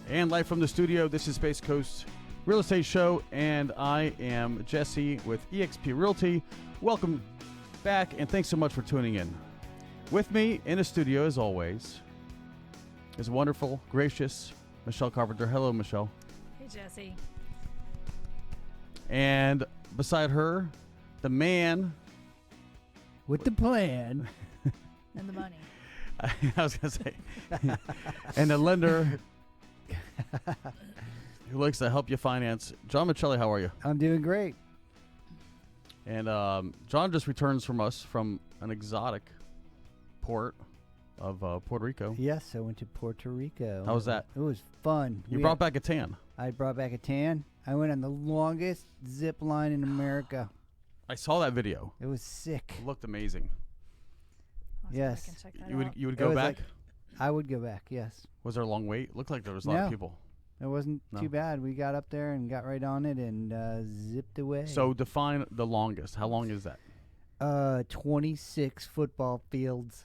And live from the studio, this is Space Coast Real Estate Show, and I am Jesse with eXp Realty. Welcome back, and thanks so much for tuning in. With me in the studio, as always, is wonderful, gracious Michelle Carpenter. Hello, Michelle. Hey, Jesse. And beside her, the man with the plan And the money. I was going to say, and the lender who likes to help you finance, John Michelli. How are you? I'm doing great. And John just returns from us from an exotic port of Puerto Rico. Yes, I went to Puerto Rico. How was that? It was fun. You brought back a tan. I brought back a tan. I went on the longest zip line in America. I saw that video. It was sick. It looked amazing. I'll see if I Yes. can check that You out. would go back? I would go back, yes. Was there a long wait? Looked like there was a lot of No. people. It wasn't No. too bad. We got up there and got right on it and zipped away. So define the longest. How long is that? 26 football fields.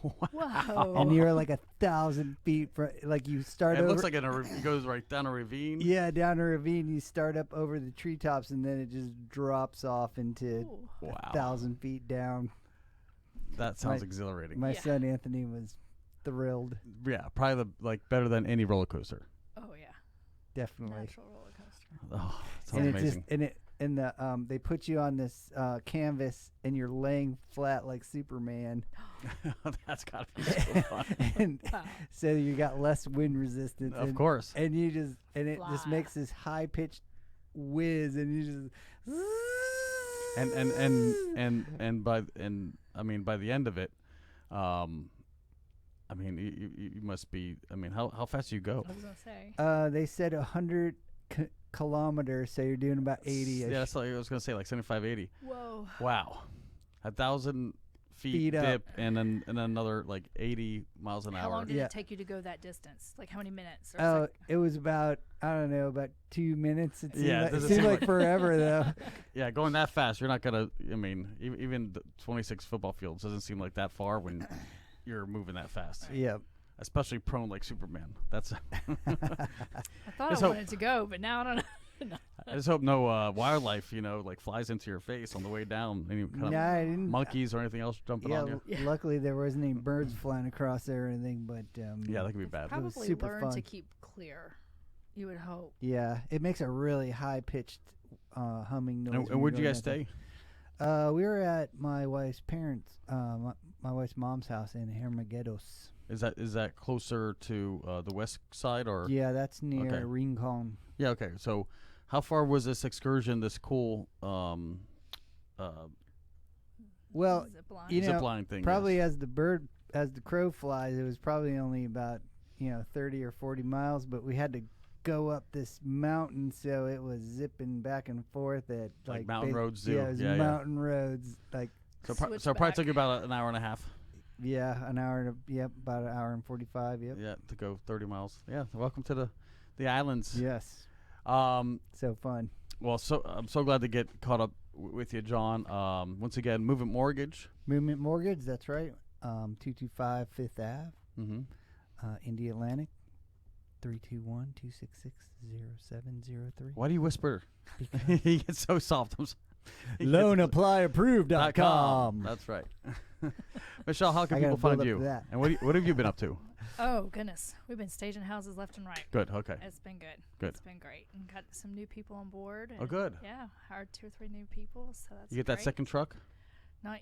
Whoa. And you're like 1,000 feet from, like you start It over. looks like it goes right down a ravine. Yeah, down a ravine. You start up over the treetops and then it just drops off into Ooh. Wow. 1,000 feet down. That sounds My- exhilarating. My Yeah. son Anthony was thrilled. Yeah, probably better than any roller coaster. Oh, yeah. Definitely. Natural roller coaster. Oh, that sounds And it amazing. just they put you on this canvas and you're laying flat like Superman. That's gotta be so fun. And Wow. so you got less wind resistance. Of and, course. And you just it just Fly. makes this high pitched whiz and you just By the end of it, you must be. How fast do you go? I was going to say. they said 100 kilometers, so you're doing about 80. Yeah, that's like I was gonna say, like 75, 80. Whoa. Wow, 1,000 feet Feet up. dip, and then another like 80 miles an How hour. long did Yeah. it take you to go that distance? Like how many minutes? Or Oh, it was about, I don't know, about 2 minutes. It seemed Yeah, it like, doesn't seem like forever, though. Yeah, going that fast, you're not gonna. Even the 26 football fields doesn't seem like that far when you're moving that fast. Yep. Especially prone like Superman. That's. I thought Just I hope- wanted to go, but now I don't know. I just hope no wildlife, like flies into your face on the way down. Any kind of No, I didn't. monkeys or anything else jumping Yeah, on you. Yeah. luckily there wasn't any birds flying across there or anything, but Yeah, that could be bad. was Probably super learn to fun. keep clear. You would hope. yeah, it makes a really high pitched humming noise. And when where'd you're you guys going stay? We were at my wife's parents, my wife's mom's house in Hermagueros. Is that closer to the west side or? Yeah, that's near Okay. Rincon. Yeah. Okay. So, how far was this excursion? This cool Well, Zip line. you know, zip line thing. probably yes. as the crow flies, it was probably only about 30 or 40 miles, but we had to go up this mountain, so it was zipping back and forth at Like mountain roads do. Yeah, it was Yeah, yeah. mountain roads, like So, so it probably Switchback. took you about an hour and a half. an hour. About an hour and 45. Yep. Yeah, to go 30 miles. Yeah. Welcome to the islands. Yes. Um. So fun. Well, I'm so glad to get caught up with you, John. Once again, Movement Mortgage. Movement Mortgage. That's right. 225 Fifth Ave, Mm-hmm. Indy Atlantic. 321-266-0703. Why do you whisper? He gets so soft. LoanApplyApproved.com. That's right. Michelle, how can I gotta people find build up you? to that. And what have you been up to? Oh, goodness. We've been staging houses left and right. Good. Okay. It's been good. Good. It's been great. And got some new people on board. Oh, and good. Yeah, hired 2 or 3 new people, so that's You get that great. second truck? No, I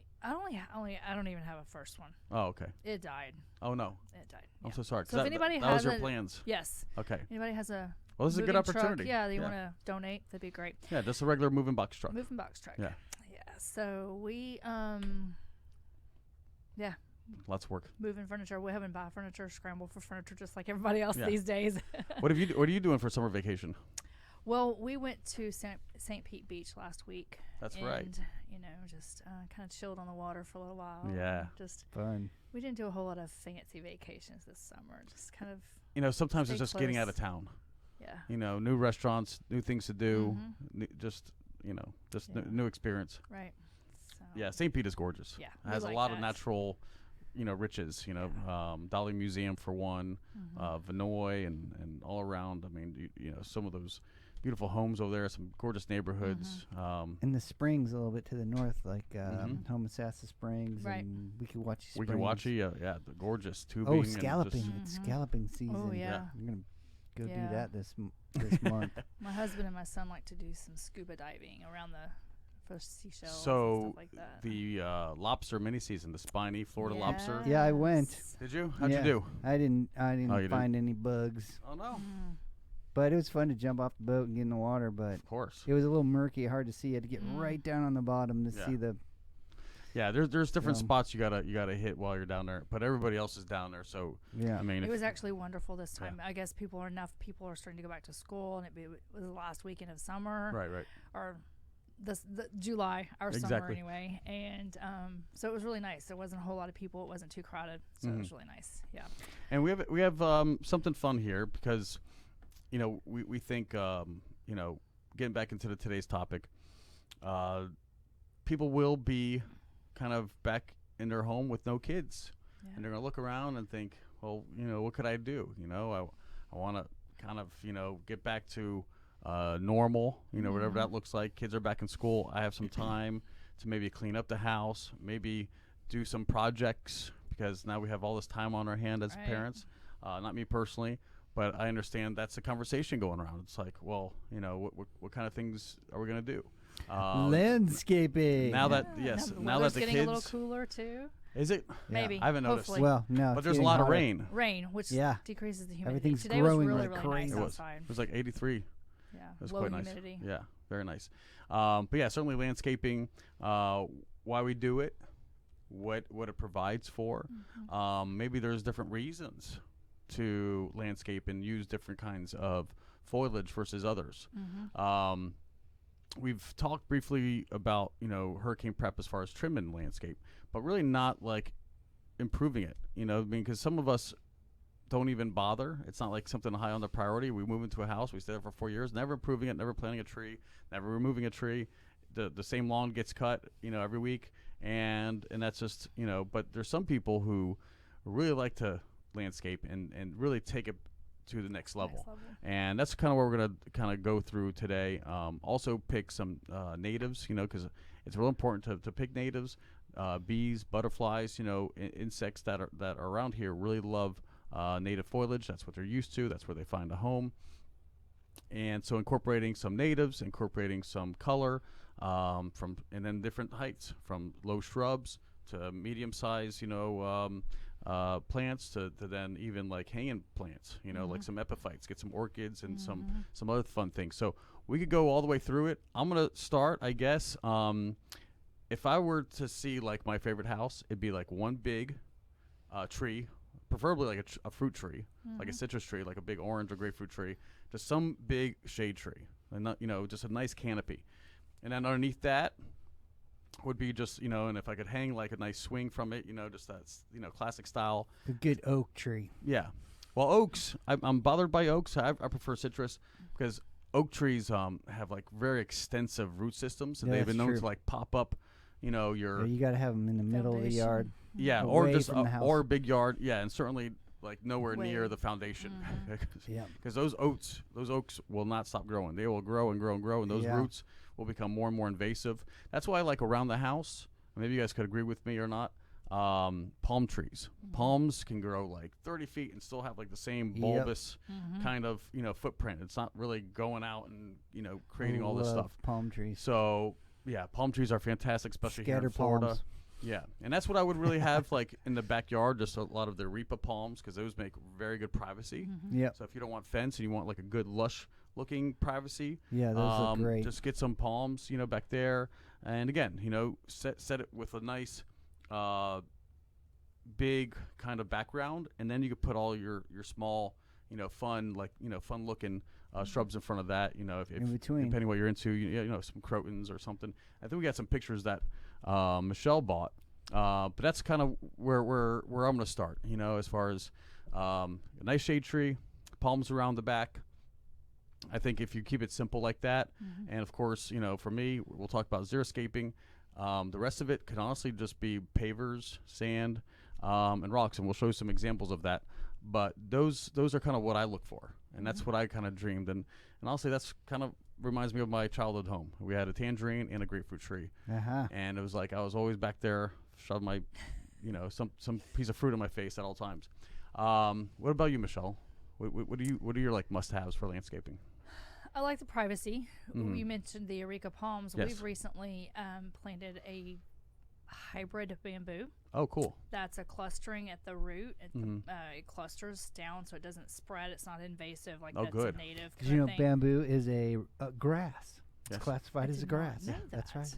don't even have a first one. Oh, okay. It died. Oh no, It died. I'm yeah. so sorry. 'cause So if that, anybody that was your has a- plans. Yes. Okay. Anybody has a Well, this is a good moving truck, opportunity. yeah, they want to donate, that'd be great. Yeah, just a regular moving box truck. Moving box truck. Yeah. Yeah. So we Lots of work. moving furniture. We haven't buy furniture, scramble for furniture just like everybody else Yeah. these days. What are you doing for summer vacation? Well, we went to St. Pete Beach last week. That's and, right. Just kind of chilled on the water for a little while. Yeah. and Just Fun. we didn't do a whole lot of fancy vacations this summer. Just kind of Sometimes it's Stay just getting out close. of town. yeah. New restaurants, new things to do, Mhm. just Yeah. new experience. Right. So Yeah, St. Pete is gorgeous. Yeah, It we has a like lot of that. natural riches. Dolly Museum for one, Vinoy and all around. I mean, some of those beautiful homes over there, some gorgeous neighborhoods. And the springs a little bit to the north, like Homosassa Springs and Wekiwachi Springs. Wekiwachi, the gorgeous tubing. Oh, scalloping! It's scalloping season. Oh yeah. I'm gonna go do that this month. My husband and my son like to do some scuba diving around for seashells and So stuff like that. the lobster mini season, the spiny Florida lobster. Yeah, I went. Did you? How'd you do? I didn't you find any bugs. Oh no. But it was fun to jump off the boat and get in the water. But Of course. it was a little murky, hard to see. You had to get right down on the bottom to see the. Yeah, there's different spots you gotta hit while you're down there, but everybody else is down there. So yeah, I mean, it was actually wonderful this time. I guess enough people are starting to go back to school, and it was the last weekend of summer. Right. Or the July, our summer anyway, and so it was really nice. There wasn't a whole lot of people. It wasn't too crowded, so it was really nice. Yeah. And we have something fun here because, we think getting back into today's topic, people will be kind of back in their home with no kids, and they're gonna look around and think, well, what could I do? I want to kind of get back to normal, whatever that looks like. Kids are back in school. I have some time to maybe clean up the house, maybe do some projects, because now we have all this time on our hand as parents. Not me personally, but I understand that's a conversation going around. It's like, well, what kind of things are we gonna do? Landscaping. Now that now that the kids getting a little cooler too. Is it? Maybe. I haven't noticed. Hopefully. Well, no, but there's a lot of rain. Which decreases the humidity. Everything's Today growing was really, like really crazy. nice It was. outside. It was like 83. Yeah, It was low quite humidity. nice. Yeah, very nice. But yeah, certainly landscaping. Why we do it, what it provides for. Maybe there's different reasons to landscape and use different kinds of foliage versus others. We've talked briefly about hurricane prep as far as trim and landscape, but really not like improving it. Because some of us don't even bother. It's not like something high on the priority. We move into a house, we stay there for 4 years, never improving it, never planting a tree, never removing a tree. The same lawn gets cut, every week, and that's just But there's some people who really like to landscape and really take it to the next level. And that's kind of what we're going to kind of go through today. Also pick some natives, because it's real important to pick natives. Bees, butterflies, insects that are around here really love native foliage. That's what they're used to. That's where they find a home. And so incorporating some natives, incorporating some color, and then different heights, from low shrubs to medium size, plants to then even like hanging plants, like some epiphytes, get some orchids and some other fun things. So we could go all the way through it. I'm going to start, I guess. If I were to see like my favorite house, it'd be like one big tree, preferably like a fruit tree, like a citrus tree, like a big orange or grapefruit tree, just some big shade tree, and not, just a nice canopy. And then underneath that would be just, and if I could hang like a nice swing from it, just that's, classic style. A good oak tree. Yeah. Well, oaks, I'm bothered by oaks. I prefer citrus because oak trees have like very extensive root systems, and they've been known to like pop up, you got to have them in the middle of the yard. Yeah, or just or a big yard. Yeah, and certainly like nowhere near the foundation. Because those oaks will not stop growing. They will grow and grow and grow, and those roots will become more and more invasive. That's why I like around the house. Maybe you guys could agree with me or not. Palm trees. Palms can grow like 30 feet and still have like the same bulbous kind of footprint. It's not really going out and creating all this stuff. Palm trees. So yeah, palm trees are fantastic, especially here in Florida. Palms. Yeah, and that's what I would really have like in the backyard, just a lot of the Ripa palms, because those make very good privacy. Yeah. So if you don't want fence and you want like a good lush looking privacy, those look great. Just get some palms, back there, and again, set it with a nice, big kind of background, and then you could put all your small, fun looking shrubs in front of that. If in between, depending what you're into, some crotons or something. I think we got some pictures that Michelle bought, but that's kind of where I'm going to start. As far as a nice shade tree, palms around the back. I think if you keep it simple like that, and of course, for me, we'll talk about zero-scaping. The rest of it could honestly just be pavers, sand, and rocks, and we'll show you some examples of that. But those are kind of what I look for, and that's what I kind of dreamed. And honestly, that's kind of reminds me of my childhood home. We had a tangerine and a grapefruit tree, and it was like I was always back there shoving my, some piece of fruit in my face at all times. What about you, Michelle? What are your like must-haves for landscaping? I like the privacy. You mentioned the Areca palms. Yes. We've recently planted a hybrid bamboo. Oh, cool. That's a clustering at the root. It clusters down so it doesn't spread. It's not invasive like that's good. a native Because kind of thing. bamboo is a grass. It's Yes. classified as a grass. That's right.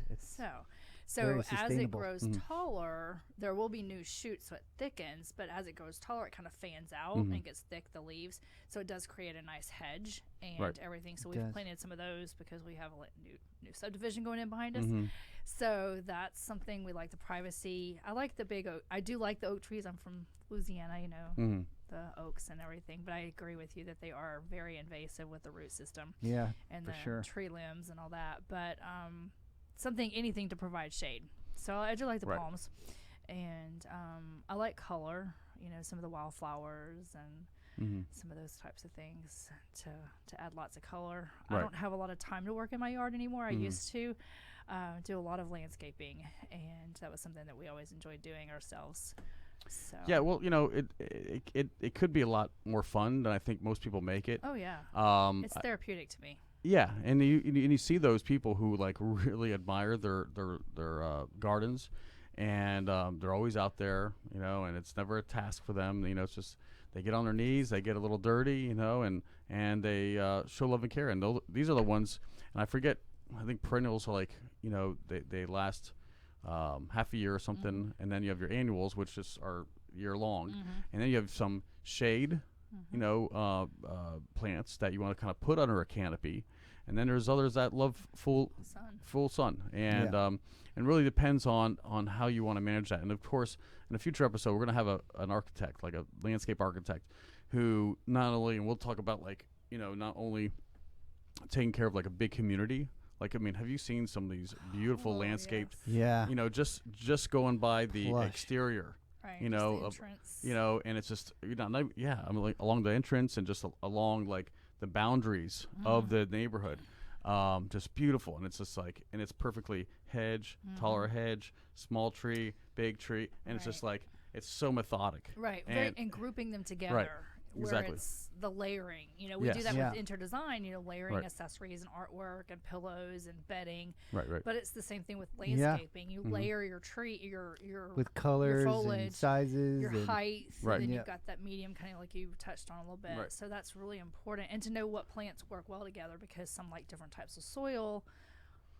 So very as it sustainable. grows taller, there will be new shoots, so it thickens. But as it grows taller, it kind of fans out and gets thick, the leaves. So it does create a nice hedge and everything. So we've planted some of those because we have a new subdivision going in behind us. So that's something we like, the privacy. I like the big oak. I do like the oak trees. I'm from Louisiana, the oaks and everything. But I agree with you that they are very invasive with the root system. Yeah, and for the sure. tree limbs and all that. But anything to provide shade. So I do like the palms, and I like color. Some of the wildflowers and some of those types of things to add lots of color. I don't have a lot of time to work in my yard anymore. I used to do a lot of landscaping, and that was something that we always enjoyed doing ourselves. So. Yeah, well, it could be a lot more fun than I think most people make it. Oh yeah, it's therapeutic to me. Yeah, and you see those people who like really admire their gardens, and they're always out there, and it's never a task for them. It's just they get on their knees, they get a little dirty, and they show love and care. And these are the ones. And I forget. I think perennials are like they last half a year or something, and then you have your annuals, which are year long, and then you have some shade. Plants that you want to kind of put under a canopy, and then there's others that love full sun, and really depends on how you want to manage that. And of course, in a future episode, we're going to have an architect, like a landscape architect, who not only, and we'll talk about not only taking care of like a big community. Like, I mean, have you seen some of these beautiful landscaped? Yes. Yeah. Just going by the exterior. Right, and it's just I'm like along the entrance and just along like the boundaries of the neighborhood, just beautiful. And it's just like, and it's perfectly taller hedge, small tree, big tree, and it's just like it's so methodic. Right, and grouping them together. Right. Where exactly. It's the layering. We do that with interdesign, layering accessories and artwork and pillows and bedding. Right. But it's the same thing with landscaping. You layer your tree, your with colors, your foliage, and sizes, your height, and then Yeah. you've got that medium, kind of like you touched on a little bit. Right. So that's really important, and to know what plants work well together, because some like different types of soil.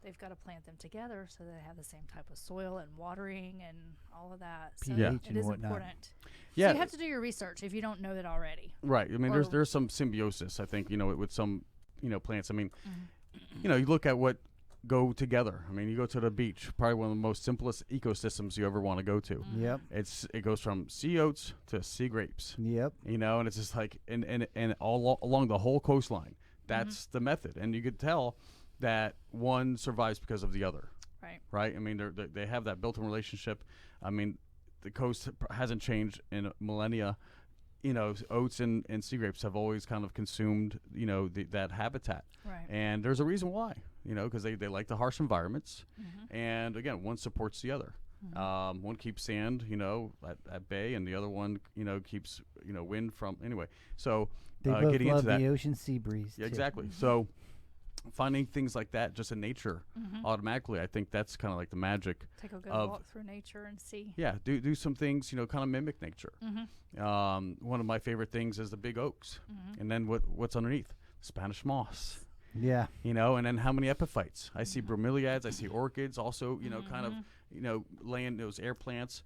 They've got to plant them together so they have the same type of soil and watering and all of that. So it is important. Yeah. So you have to do your research if you don't know that already. Right. I mean, there's some symbiosis, I think, with some, plants. I mean, you look at what go together. I mean, you go to the beach, probably one of the most simplest ecosystems you ever want to go to. Yep. It goes from sea oats to sea grapes. Yep. And it's just like, and all along the whole coastline. That's the method. And you could tell that one survives because of the other. Right. I mean, they have that built-in relationship. I mean, the coast hasn't changed in millennia. Oats and sea grapes have always kind of consumed, that habitat. Right. And there's a reason why, because they like the harsh environments. And again, one supports the other. One keeps sand, at bay, and the other one, keeps, wind from, anyway. So they both getting love into that. the ocean sea breeze. Yeah, exactly. So finding things like that just in nature automatically, I think that's kind of like the magic. Take a good walk through nature and see. Yeah, do some things, kind of mimic nature. One of my favorite things is the big oaks, and then what's underneath? Spanish moss. Yeah. And then how many epiphytes? I see bromeliads, I see orchids, also, kind of, laying those air plants,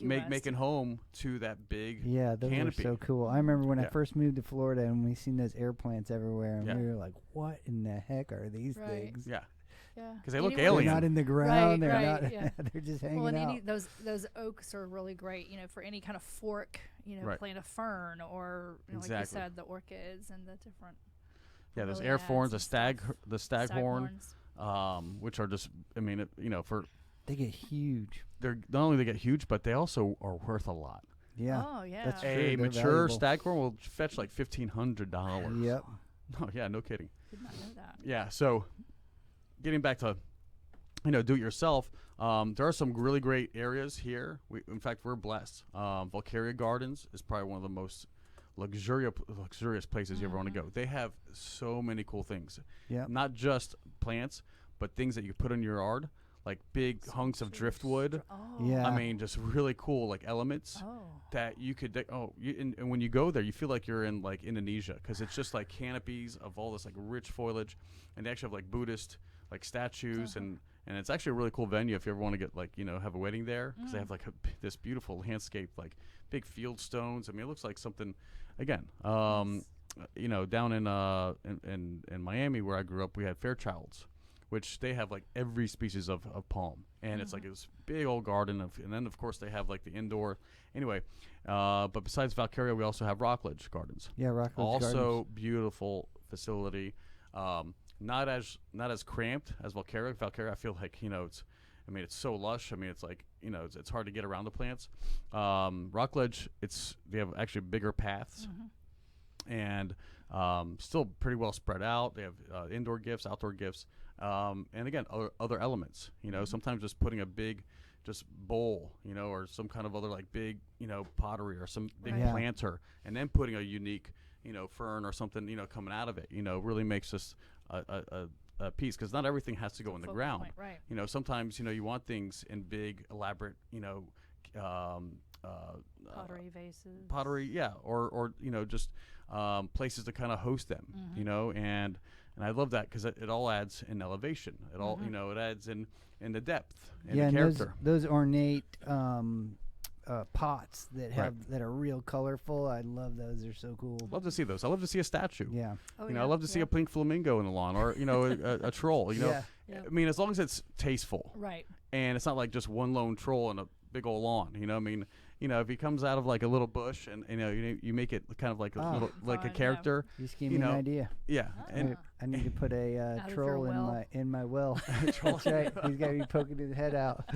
making home to that big those canopy. are so cool. I remember when I first moved to Florida and we seen those air plants everywhere, and we were like, what in the heck are these things? Yeah. Yeah. Because they look alien. They're not in the ground. Right, they're not. yeah. They're just hanging out. Those oaks are really great, for any kind of fork, plant a fern, or like you said, the orchids and the different. Yeah, those air thorns, the staghorn, which are just, I mean, for They get huge. They're not only they get huge, but they also are worth a lot. Yeah. Oh, yeah. That's true. A They're mature valuable. staghorn will fetch like $1,500. Yep. Oh yeah, no kidding. Did not know that. Yeah. So, getting back to, do it yourself. There are some really great areas here. In fact, we're blessed. Valkyria Gardens is probably one of the most luxurious places you ever want to go. They have so many cool things. Yeah. Not just plants, but things that you put in your yard, like big hunks of driftwood. Oh. Yeah. I mean, just really cool like elements that you could. And when you go there, you feel like you're in like Indonesia because it's just like canopies of all this like rich foliage, and they actually have like Buddhist like statues and it's actually a really cool venue if you ever want to get like have a wedding there because they have like this beautiful landscape like big field stones. I mean, it looks like something again. Down in Miami where I grew up, we had Fairchilds, which they have like every species of palm, and it's like this big old garden and then of course they have like the indoor. Anyway, but besides Valkyria, we also have Rockledge Gardens. Yeah, Rockledge also Gardens. beautiful facility. Not as cramped as Valkyria. Valkyria, I feel like it's so lush. I mean, it's like it's hard to get around the plants. Rockledge, they have actually bigger paths, and still pretty well spread out. They have indoor gifts, outdoor gifts, and again other elements. Sometimes just putting a big bowl, or some kind of other like big pottery or some big planter, and then putting a unique fern or something coming out of it. Really makes this a piece because not everything has to go in the ground. Point, right. Sometimes you want things in big elaborate Pottery vases. pottery, yeah, or just places to kind of host them. And I love that because it all adds in elevation. It all it adds in the depth and the character. Those ornate pots that are real colorful. I love those. They're so cool. Love to see those. I love to see a statue. Yeah. Oh, I love to see a pink flamingo in the lawn, or a troll. Yeah. I mean, as long as it's tasteful, Right. and it's not like just one lone troll in a big old lawn. I mean, if he comes out of like a little bush, and you make it kind of like a little like a fun, character. You just gave me an idea. Yeah, and I need to put a Out of your troll well. in my well. That's right. He's got to be poking his head out.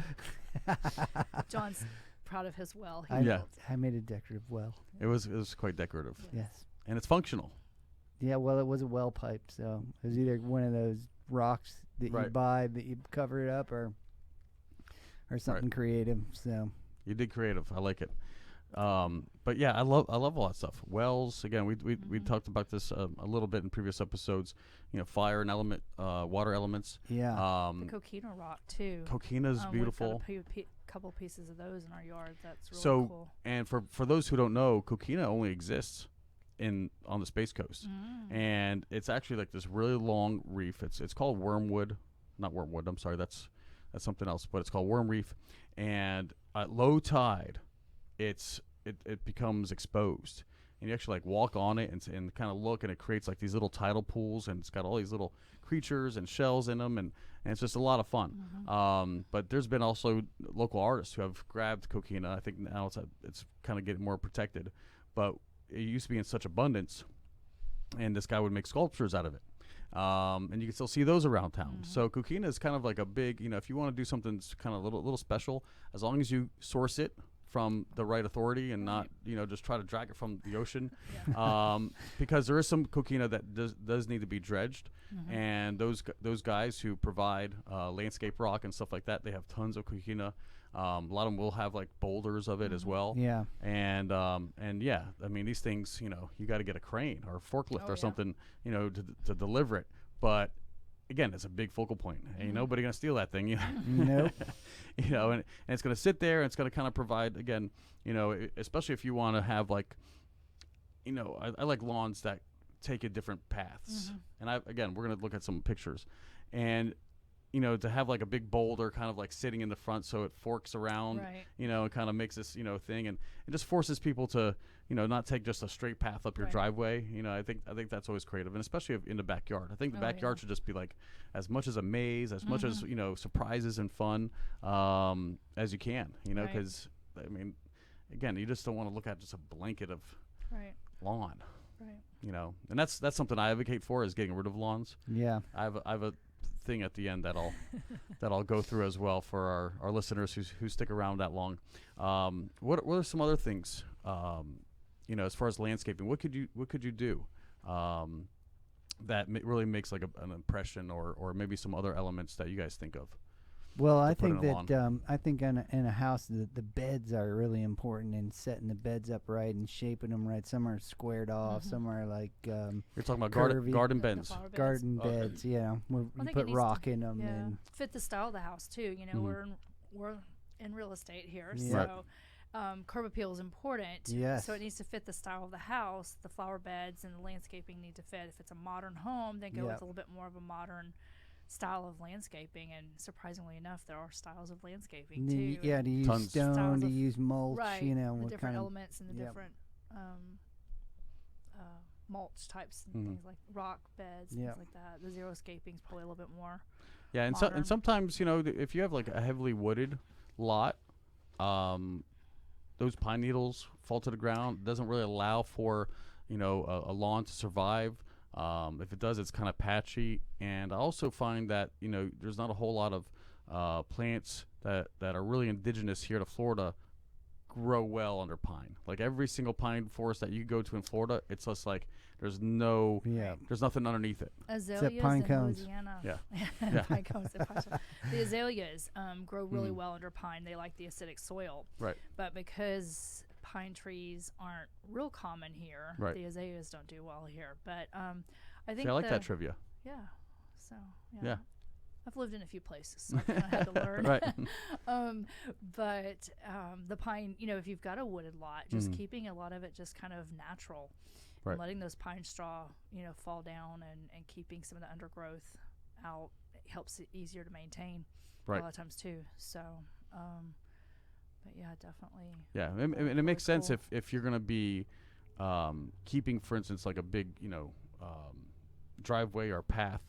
John's proud of his well. I made a decorative well. it was quite decorative, Yes. and it's functional. Yeah, well, it was a well pipe, so it was either one of those rocks that you buy that you cover it up, or something creative. So You did creative. I like it. But yeah, I love all that stuff. Wells, again, we talked about this a little bit in previous episodes. Fire and element, water elements. yeah, The coquina rock too. Coquina's beautiful. We've got a couple pieces of those in our yard. That's really So, cool. and for those who don't know, coquina only exists on the Space Coast, and it's actually like this really long reef. It's called wormwood, not wormwood. I'm sorry, that's something else. But it's called worm reef, and at low tide, it becomes exposed, and you actually like walk on it and kind of look, and it creates like these little tidal pools, and it's got all these little creatures and shells in them, and it's just a lot of fun. But there's been also local artists who have grabbed coquina. I think now it's kind of getting more protected, but it used to be in such abundance, and this guy would make sculptures out of it. And you can still see those around town. So coquina is kind of like a big, if you want to do something that's kind of a little special, as long as you source it from the right authority and not, just try to drag it from the ocean. Because there is some coquina that does need to be dredged. And those guys who provide landscape rock and stuff like that, they have tons of coquina. A lot of them will have like boulders of it as well. Yeah. And yeah, I mean, these things, you got to get a crane or a forklift or something, to deliver it. But again, it's a big focal point. Ain't nobody gonna steal that thing. Nope. And it's gonna sit there, and it's gonna kind of provide, again, especially if you want to have like, I like lawns that take you different paths. And we're gonna look at some pictures, and to have like a big boulder kind of like sitting in the front so it forks around, and kind of makes this, thing, and it just forces people to, not take just a straight path up your driveway. I think that's always creative, and especially in the backyard. I think the backyard should just be like as much as a maze, as much as, surprises and fun as you can, because I mean, again, you just don't want to look at just a blanket of lawn. And that's something I advocate for, is getting rid of lawns. Yeah. I have a thing at the end that I'll go through as well for our listeners who stick around that long. What are some other things? As far as landscaping, what could you do that really makes like an impression, or maybe some other elements that you guys think of? Well, I think that I think in a house the beds are really important, and setting the beds up right and shaping them right. Some are squared off, some are like you're talking about curvy. garden beds. Garden beds, yeah. You put rock in them and fit the style of the house too. We're in real estate here, Yeah. so curb appeal is important. Yes. So it needs to fit the style of the house. The flower beds and the landscaping need to fit. If it's a modern home, then go with a little bit more of a modern style of landscaping. And surprisingly enough, there are styles of landscaping too. Yeah, to use stone, to use mulch, right, what the different elements and the different mulch types and things like rock beds, things like that. The zero-scaping is probably a little bit more. Yeah, and sometimes if you have like a heavily wooded lot, those pine needles fall to the ground. It doesn't really allow for a lawn to survive. If it does, it's kind of patchy. And I also find that there's not a whole lot of plants that are really indigenous here to Florida grow well under pine. Like every single pine forest that you go to in Florida, it's just like there's nothing underneath it. Azaleas pine in cones. Louisiana. Yeah. Pine cones. The azaleas grow really well under pine. They like the acidic soil. Right. But because pine trees aren't real common here, the azaleas don't do well here. But I think I like that trivia. Yeah. So yeah. I've lived in a few places, so I kind of had to learn. Right. But the pine, if you've got a wooded lot, just keeping a lot of it just kind of natural, and letting those pine straw, fall down and keeping some of the undergrowth out helps it easier to maintain a lot of times too. So, but yeah, definitely. Yeah, and it makes sense if you're going to be keeping, for instance, like a big, driveway or path,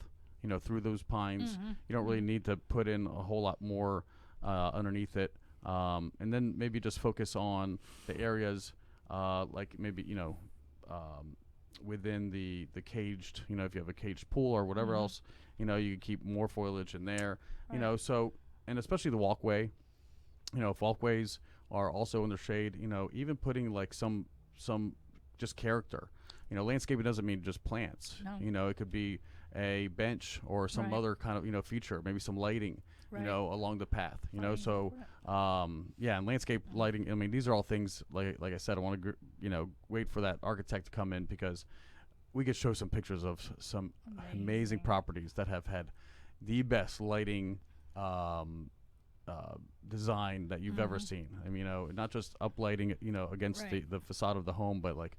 through those pines. You don't really need to put in a whole lot more underneath it. And then maybe just focus on the areas like maybe, within the caged, if you have a caged pool or whatever else, you can keep more foliage in there, so, and especially the walkway, if walkways are also in the shade, even putting like some just character, landscaping doesn't mean just plants, it could be a bench or some other kind of, feature, maybe some lighting, along the path, so, and landscape lighting, I mean, these are all things, like I said, I want to, wait for that architect to come in, because we could show some pictures of some amazing properties that have had the best lighting, design that you've ever seen. I mean, not just uplighting it, against the facade of the home, but like,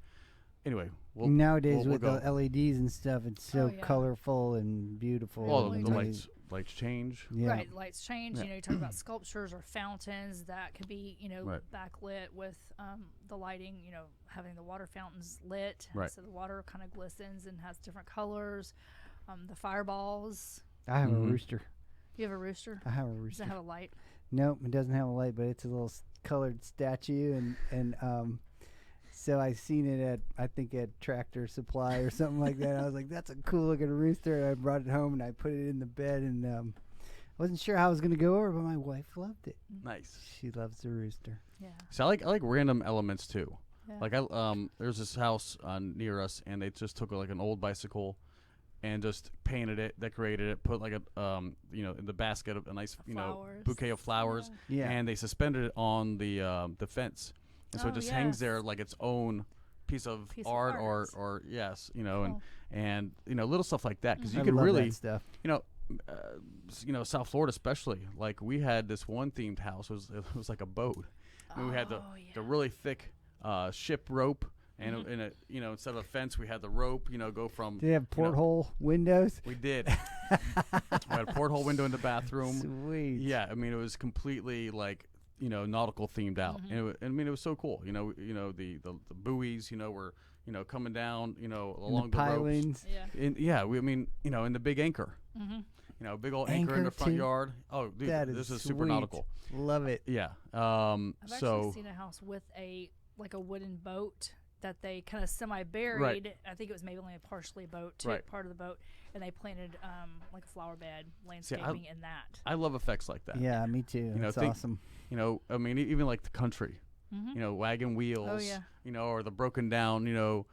anyway, nowadays with the LEDs and stuff, it's so colorful and beautiful. Well, the lights change. Right, lights change. You talk about sculptures or fountains that could be, backlit with the lighting. Having the water fountains lit, so the water kind of glistens and has different colors. The fireballs. I have a rooster. You have a rooster? I have a rooster. Does it have a light? Nope, it doesn't have a light, but it's a little colored statue, and so I seen it at Tractor Supply or something like that. I was like, that's a cool looking rooster. And I brought it home and I put it in the bed, and I wasn't sure how I was going to go over, but my wife loved it. Nice. She loves the rooster. Yeah. So I like random elements too. Yeah. Like there's this house near us, and they just took like an old bicycle and just painted it, decorated it, put like a in the basket a nice bouquet of flowers, and they suspended it on the fence. And so it just hangs there like its own piece of art or and little stuff like that, because you could really stuff. South Florida especially, like we had this one themed house, it was like a boat. And we had the really thick ship rope, and in a instead of a fence we had the rope, go from. Did they have porthole windows? We did. We had a porthole window in the bathroom. Sweet. Yeah, I mean it was completely like nautical themed out, and it was so cool. The buoys, were coming down, along the pilings. Ropes. In the big anchor. Big old anchor in the front yard. Oh, dude, this is super nautical. Love it. Yeah. I've actually seen a house with a wooden boat that they kind of semi-buried. I think it was maybe only partially a boat, part of the boat, and they planted like a flower bed landscaping in that. I love effects like that. Yeah, me too. That's awesome. You know, I mean, even like the country. You know, wagon wheels, you know, or the broken down, you know,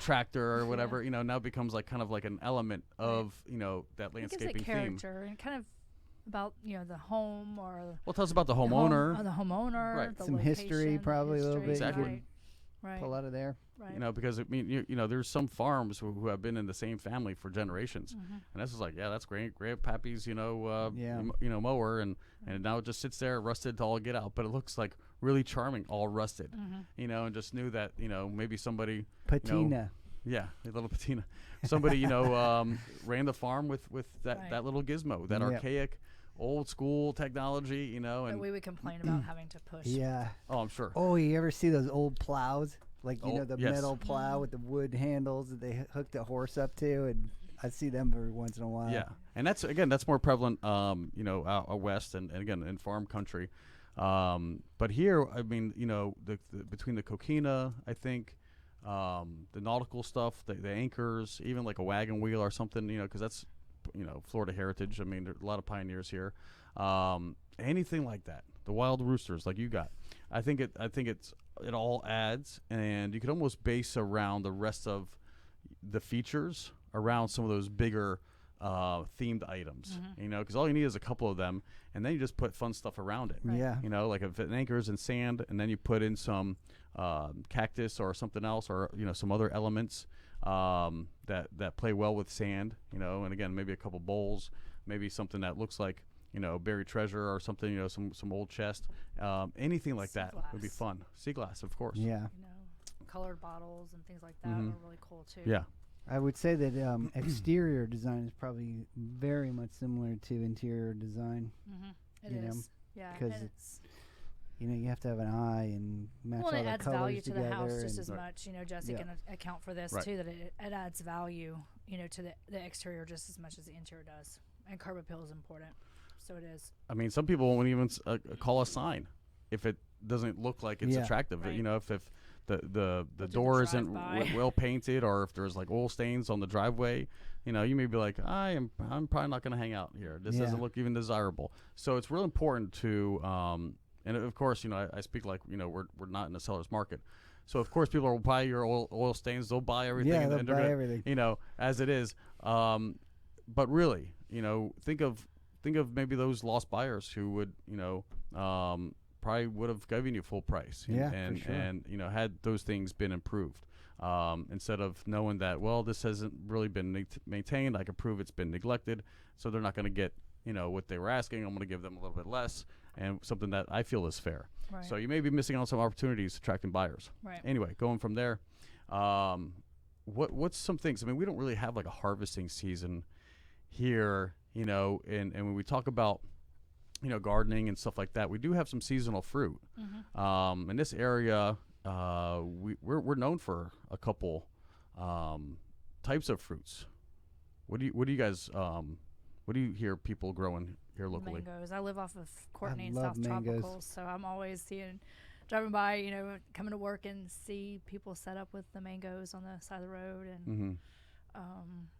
tractor or whatever, you know, now becomes like kind of like an element of, you know, that landscaping it gives it character theme. And kind of about, you know, the home or... Well, tell us about the homeowner. The homeowner. Right. The Some location, history, probably a little bit. Exactly. Right. Pull out of there. Right. You know, because, I mean, you know, there's some farms who have been in the same family for generations. And this is like, yeah, that's great. Grandpappy's, you know, you know, mower. And now it just sits there rusted to all get out. But it looks like really charming, all rusted. You know, and just knew that, you know, maybe somebody... Patina. You know, yeah, a little patina. Somebody, you know, ran the farm with that little gizmo, that archaic, old school technology, you know. And we would complain about having to push. Yeah. Oh, I'm sure. Oh, you ever see those old plows? Like, you know, the metal plow with the wood handles that they hooked a horse up to, and I see them every once in a while. Yeah, and that's more prevalent, you know, out west and again in farm country. But here, I mean, you know, the between the coquina, I think, the nautical stuff, the anchors, even like a wagon wheel or something, you know, because that's, you know, Florida heritage. I mean, there are a lot of pioneers here. Anything like that, the wild roosters like you got. I think it all adds, and you could almost base around the rest of the features around some of those bigger themed items, you know, because all you need is a couple of them, and then you just put fun stuff around it. Right. Yeah. You know, like if it anchors in sand, and then you put in some cactus or something else, or, you know, some other elements that play well with sand, you know, and again, maybe a couple bowls, maybe something that looks like, you know, buried treasure or something, you know, some old chest, anything like that would be fun. Sea glass, of course. Yeah. You know, colored bottles and things like that are really cool too. Yeah. I would say that exterior design is probably very much similar to interior design. It is. Yeah. Because you know, you have to have an eye and match all the colors together. Well, it adds value to the house just as much. You know, Jesse can account for this too, that it adds value, you know, to the exterior just as much as the interior does. And curb appeal is important. So it is. I mean, some people won't even call a sign if it doesn't look like it's attractive. Right. You know, if the door isn't well painted, or if there's like oil stains on the driveway, you know, you may be like, I'm probably not going to hang out here. This doesn't look even desirable. So it's real important to, and of course, you know, I speak like, you know, we're not in a seller's market. So of course, people will buy your oil stains. They'll buy everything. Yeah, they'll buy everything. You know, as it is. But really, you know, think of maybe those lost buyers who would, you know, probably would have given you full price. And, for sure. And, you know, had those things been improved, instead of knowing that, well, this hasn't really been maintained. I can prove it's been neglected. So they're not going to get, you know, what they were asking. I'm going to give them a little bit less, and something that I feel is fair. Right. So you may be missing on some opportunities attracting buyers. Right. Anyway, going from there, what's some things? I mean, we don't really have like a harvesting season here, you know, and when we talk about, you know, gardening and stuff like that, we do have some seasonal fruit. In this area, we're known for a couple types of fruits. What do you guys what do you hear people growing here locally? Mangoes. I live off of Courtney and love South mangoes. Tropical, so I'm always driving by, you know, coming to work and see people set up with the mangoes on the side of the road, and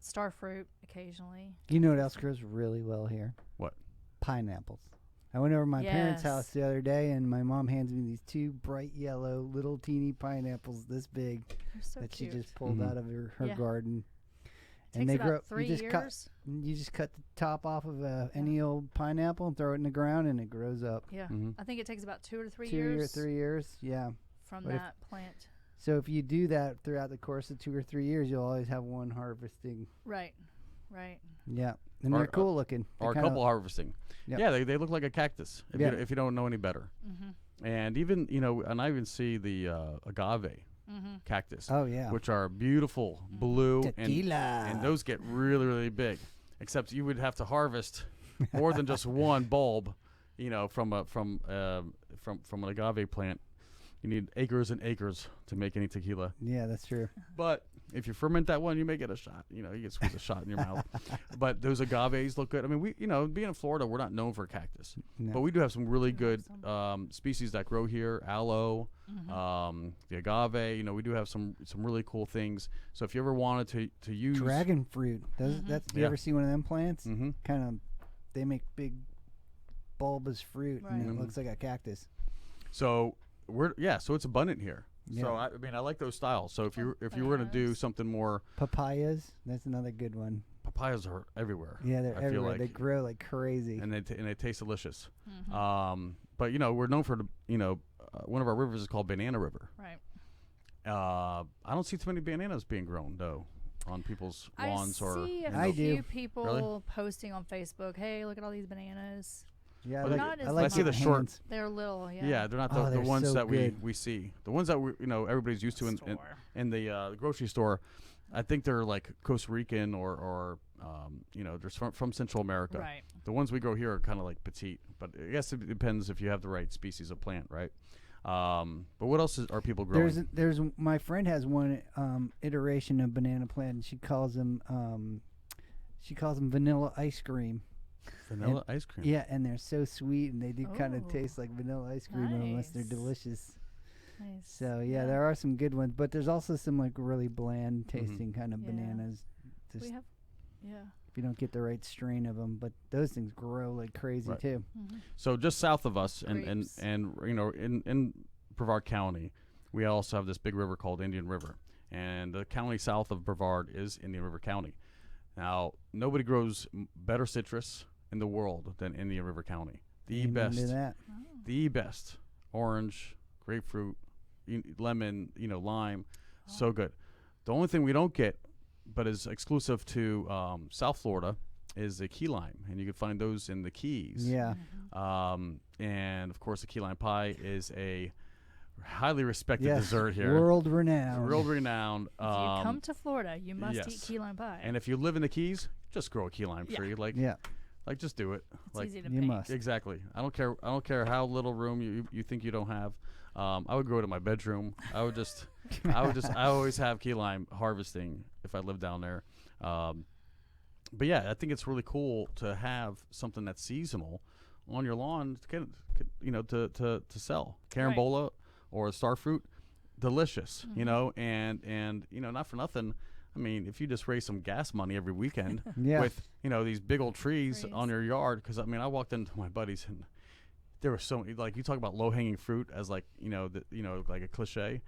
star fruit occasionally. You know what else grows really well here? What? Pineapples. I went over to my parents' house the other day, and my mom hands me these two bright yellow little teeny pineapples this big. They're so that cute. she just pulled out of her garden. Takes and they about grow. 3 You just years. you just cut the top off of any old pineapple and throw it in the ground, and it grows up. Yeah, I think it takes about 2 or 3 2 years. 3 years, yeah. From that plant. So if you do that throughout the course of 2 or 3 years, you'll always have one harvesting. Right. Yeah, and they're cool looking. Or a couple harvesting. Yep. Yeah, they look like a cactus if you don't know any better. And even, you know, and I even see the agave cactus. Oh yeah, which are beautiful blue tequila, and those get really, really big. Except you would have to harvest more than just one bulb, you know, from an agave plant. You need acres and acres to make any tequila. Yeah, that's true. But if you ferment that one, you may get a shot. You know, you get squeeze a shot in your mouth. But those agaves look good. I mean, we, you know, being in Florida, we're not known for cactus, but we do have some really good species that grow here. Aloe, the agave. You know, we do have some really cool things. So if you ever wanted to use dragon fruit, that's you ever see one of them plants? Mm-hmm. Kind of, they make big bulbous fruit, Right. and it looks like a cactus. So so it's abundant here. Yeah. So I mean, I like those styles. So if you were to do something more, Papayas, that's another good one. papayas are everywhere. Yeah, they're I feel everywhere. like. They grow like crazy. And they taste delicious. But you know, we're known for one of our rivers is called Banana River. Right. I don't see too many bananas being grown though on people's lawns I see a I do. few people Really? posting on Facebook. Hey, look at all these bananas. Yeah, But not as I like I see the the short- hands. They're little. Yeah. Yeah, they're not Oh, the they're ones so that good. we see. The ones that everybody's used to in the grocery store. I think they're like Costa Rican or they're from Central America. Right. The ones we grow here are kind of like petite, but I guess it depends if you have the right species of plant, right? But what else are people growing? There's my friend has one iteration of banana plant, and she calls them vanilla ice cream. Vanilla ice cream. Yeah, and they're so sweet, and they do kind of Oh, taste like vanilla ice cream unless they're nice. delicious. Nice. So yeah, there are some good ones, but there's also some like really bland tasting kind of Yeah. bananas. Just We have. Yeah. if you don't get the right strain of them, but those things grow like crazy Right. too. So just south of us, and Grapes. in Brevard County, we also have this big river called Indian River, and the county south of Brevard is Indian River County. Now, nobody grows better citrus in the world than Indian River County. The Amen best, to that. the best. Orange, grapefruit, lemon, lime, so good. The only thing we don't get, but is exclusive to South Florida, is the key lime, and you can find those in the Keys. Yeah. And of course, the key lime pie is a highly respected Yes. dessert here. World renowned. World renowned. If you come to Florida, you must eat yes. key lime pie. And if you live in the Keys, just grow a key lime Yeah. tree. Like just do it. it's like easy to you paint. must. exactly. I don't care how little room you think you don't have. I would grow it in my bedroom. I always have key lime harvesting if I live down there. But yeah, I think it's really cool to have something that's seasonal on your lawn to sell. Carambola or starfruit, delicious, and not for nothing. I mean, if you just raise some gas money every weekend Yeah. with these big old trees on your yard, because I mean, I walked into my buddies and there was so many, like, you talk about low hanging fruit as like like a cliche.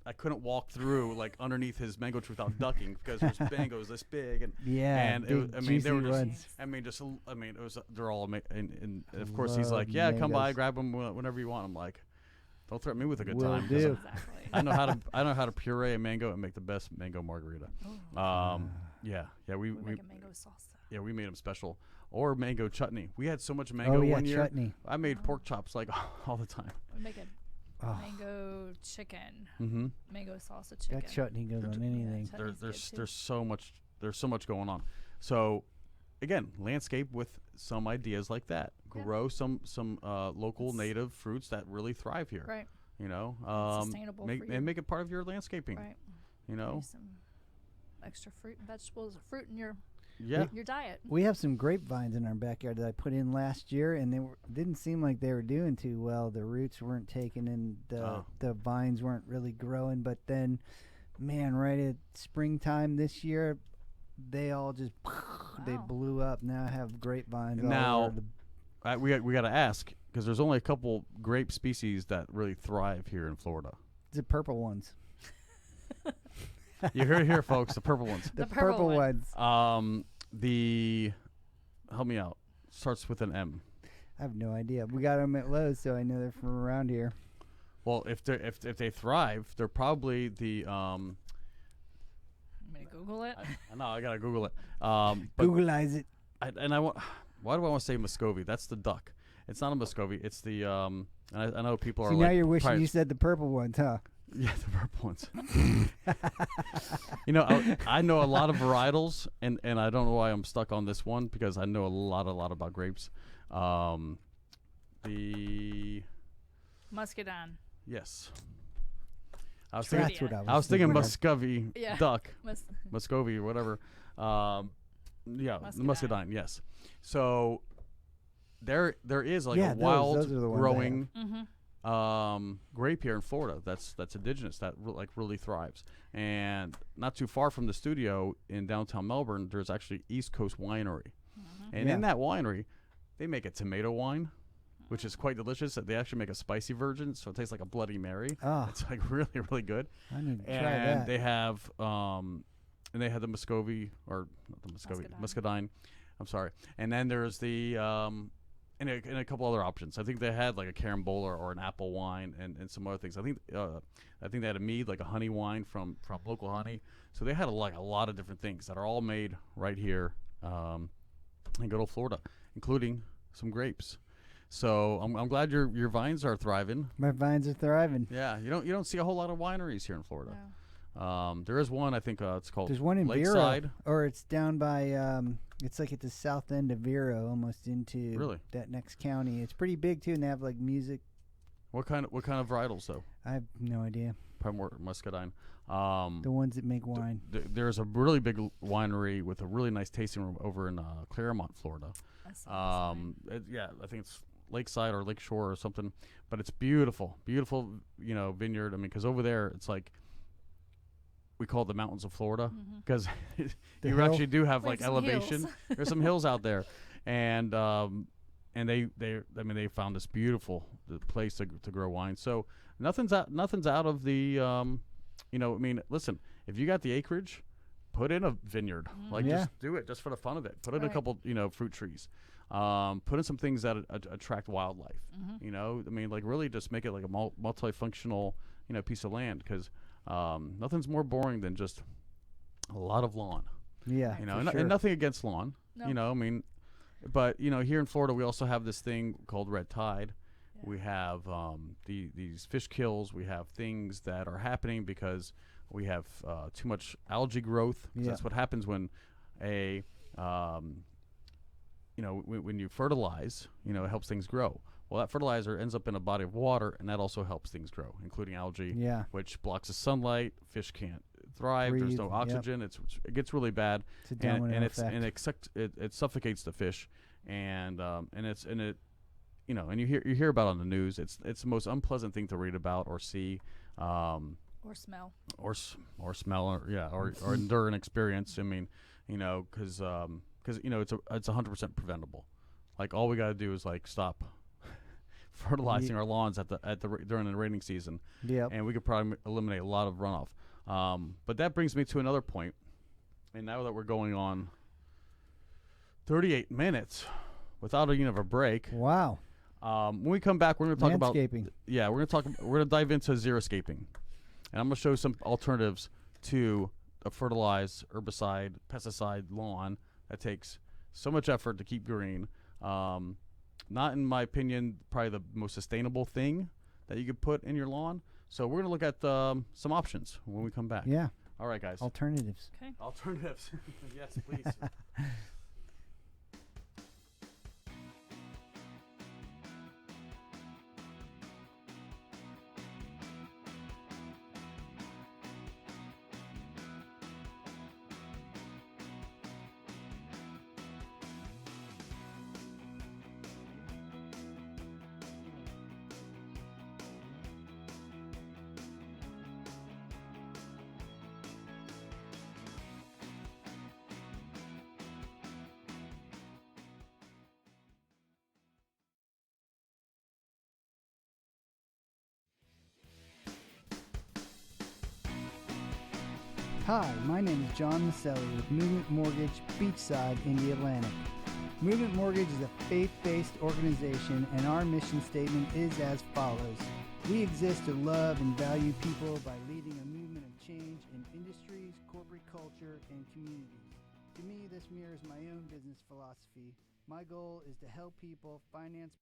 I couldn't walk through like underneath his mango tree without ducking because there's mangoes this big and big, they were juicy just ones. it was they're all and of course he's Love like, yeah, come by, mangoes. grab them whenever you want. I'm like, don't threaten me with a good Will time. 'cause do. Exactly. I know how to puree a mango and make the best mango margarita. We make a mango salsa. yeah, we made them special. Or mango chutney. We had so much mango Oh yeah, one year. chutney. I made pork chops like all the time. We make a Oh, mango chicken, Mm-hmm. mango salsa chicken. that chutney goes on anything. Yeah, chutney's There's good, too. there's so much going on. So again, landscape with some ideas like that. Yeah. Grow some local native fruits that really thrive here. Right. Make Sustainable for you. and make it part of your landscaping. Right. You know. Maybe some extra fruit and vegetables, fruit in your Yeah. diet. We have some grapevines in our backyard that I put in last year, and didn't seem like they were doing too well. The roots weren't taking, and the vines weren't really growing. But then, man, right at springtime this year, they all just they Wow. blew up. Now I have grapevines Now- all over the We got to ask because there's only a couple grape species that really thrive here in Florida. the purple ones. You heard it here, folks. The purple ones. The The purple purple one. ones. Help me out. Starts with an M. I have no idea. We got them at Lowe's, so I know they're from around here. Well, if they thrive, they're probably the I'm gonna Google it. I know I gotta Google it. But Googleize it. why do I want to say Muscovy? That's the duck. It's not a Muscovy. It's the I know people are See, like, now you're wishing probably- you said the purple ones, huh? Yeah, the purple ones. I know a lot of varietals, and I don't know why I'm stuck on this one because I know a lot about grapes. The Muscadine. yes, I was That's thinking. what I was thinking of. Muscovy Yeah. duck, Muscovy or whatever. Yeah, the Muscadine. muscadine. Yes. So there is like Yeah, a wild those are the ones I growing Mm-hmm. grape here in Florida that's indigenous that really thrives. And not too far from the studio in downtown Melbourne, there's actually East Coast Winery, and in that winery, they make a tomato wine, which is quite delicious. They actually make a spicy version, so it tastes like a Bloody Mary. Oh, It's like really good. I need to And try that. they have the Muscovy, or not the Muscovy, Muscadine. I'm sorry. And then there's the and a couple other options. I think they had like a carambola or an apple wine and some other things. I think they had a mead, like a honey wine from local honey. So they had a lot of different things that are all made right here in good old Florida, including some grapes. So I'm glad your vines are thriving. My vines are thriving. Yeah, you don't see a whole lot of wineries here in Florida. No. There is one, I think it's called There's one in Lakeside. Vero, or it's down by it's like at the south end of Vero, almost into that next county. It's pretty big too, and they have like music. What kind of varietals though? I have no idea. Probably more Muscadine. The ones that make wine. There's a really big winery with a really nice tasting room over in Claremont, Florida. That's I think it's Lakeside or Lakeshore or something, but it's beautiful, vineyard. I mean, because over there it's like we call it the mountains of Florida because you actually do have like elevation. There's some hills out there, and they found this beautiful place to grow wine. So nothing's out of the listen, if you got the acreage, put in a vineyard. Just do it just for the fun of it. Put in a couple fruit trees. Put in some things that attract wildlife. Really just make it like a multifunctional piece of land, because nothing's more boring than just a lot of lawn. Yeah, and nothing against lawn. No. But here in Florida we also have this thing called red tide. Yeah. We have these fish kills. We have things that are happening because we have too much algae growth. That's what happens when when you fertilize, it helps things grow. Well, that fertilizer ends up in a body of water, and that also helps things grow, including algae, which blocks the sunlight. Fish can't thrive. There's no oxygen. It gets really bad, it's a domino effect. It suffocates the fish, and you hear about it on the news. It's the most unpleasant thing to read about or see, or smell, or smell, or endure an experience. I mean, because it's 100% preventable. Like, all we got to do is like stop fertilizing our lawns during the rainy season, and we could probably eliminate a lot of runoff. But that brings me to another point, and now that we're going on 38 minutes without a break. Wow. When we come back, we're going to talk about landscaping. Yeah, we're going to dive into zero-scaping, and I'm going to show some alternatives to a fertilized, herbicide, pesticide lawn that takes so much effort to keep green. Not, in my opinion, probably the most sustainable thing that you could put in your lawn. So we're going to look at some options when we come back. Yeah. All right, guys. Alternatives. Okay. Alternatives. Yes, please. Hi, my name is John Maselli with Movement Mortgage, Beachside in the Atlantic. Movement Mortgage is a faith-based organization, and our mission statement is as follows. We exist to love and value people by leading a movement of change in industries, corporate culture, and communities. To me, this mirrors my own business philosophy. My goal is to help people finance.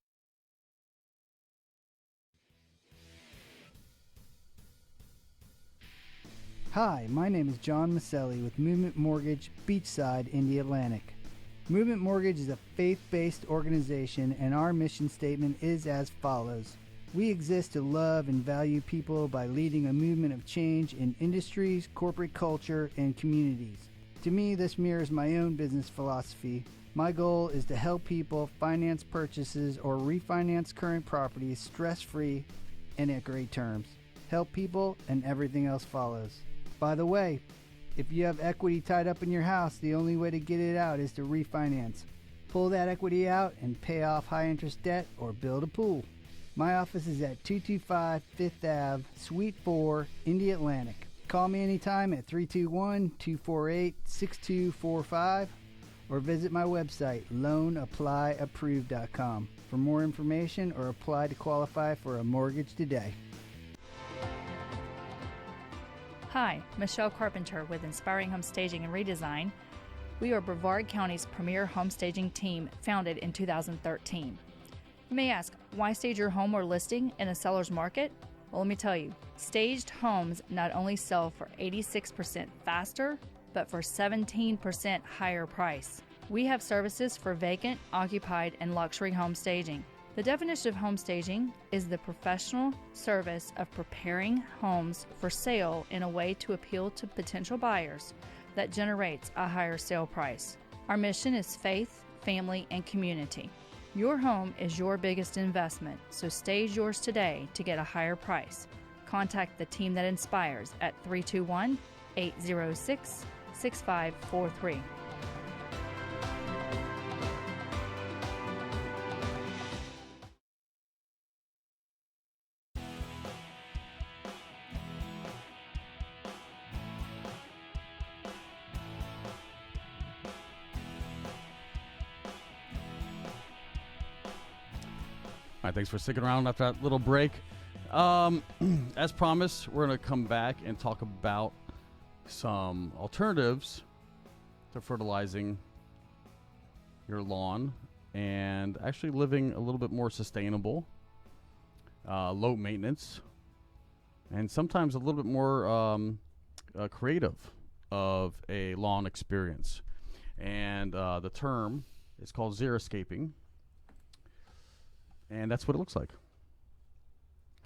Hi, my name is John Maselli with Movement Mortgage, Beachside in the Atlantic. Movement Mortgage is a faith-based organization, and our mission statement is as follows. We exist to love and value people by leading a movement of change in industries, corporate culture, and communities. To me, this mirrors my own business philosophy. My goal is to help people finance purchases or refinance current properties stress-free and at great terms. Help people and everything else follows. By the way, if you have equity tied up in your house, the only way to get it out is to refinance. Pull that equity out and pay off high-interest debt or build a pool. My office is at 225 Fifth Ave, Suite 4, Indy Atlantic. Call me anytime at 321-248-6245 or visit my website, loanapply.approved.com for more information or apply to qualify for a mortgage today. Hi, Michelle Carpenter with Inspiring Home Staging and Redesign. We are Brevard County's premier home staging team, founded in 2013. You may ask, why stage your home or listing in a seller's market? Well, let me tell you, staged homes not only sell for 86% faster, but for 17% higher price. We have services for vacant, occupied, and luxury home staging. The definition of home staging is the professional service of preparing homes for sale in a way to appeal to potential buyers that generates a higher sale price. Our mission is faith, family, and community. Your home is your biggest investment, so stage yours today to get a higher price. Contact the team that inspires at 321-806-6543. All right, thanks for sticking around after that little break. As promised, we're going to come back and talk about some alternatives to fertilizing your lawn and actually living a little bit more sustainable, low maintenance, and sometimes a little bit more creative of a lawn experience. And the term is called zero-scaping. And that's what it looks like.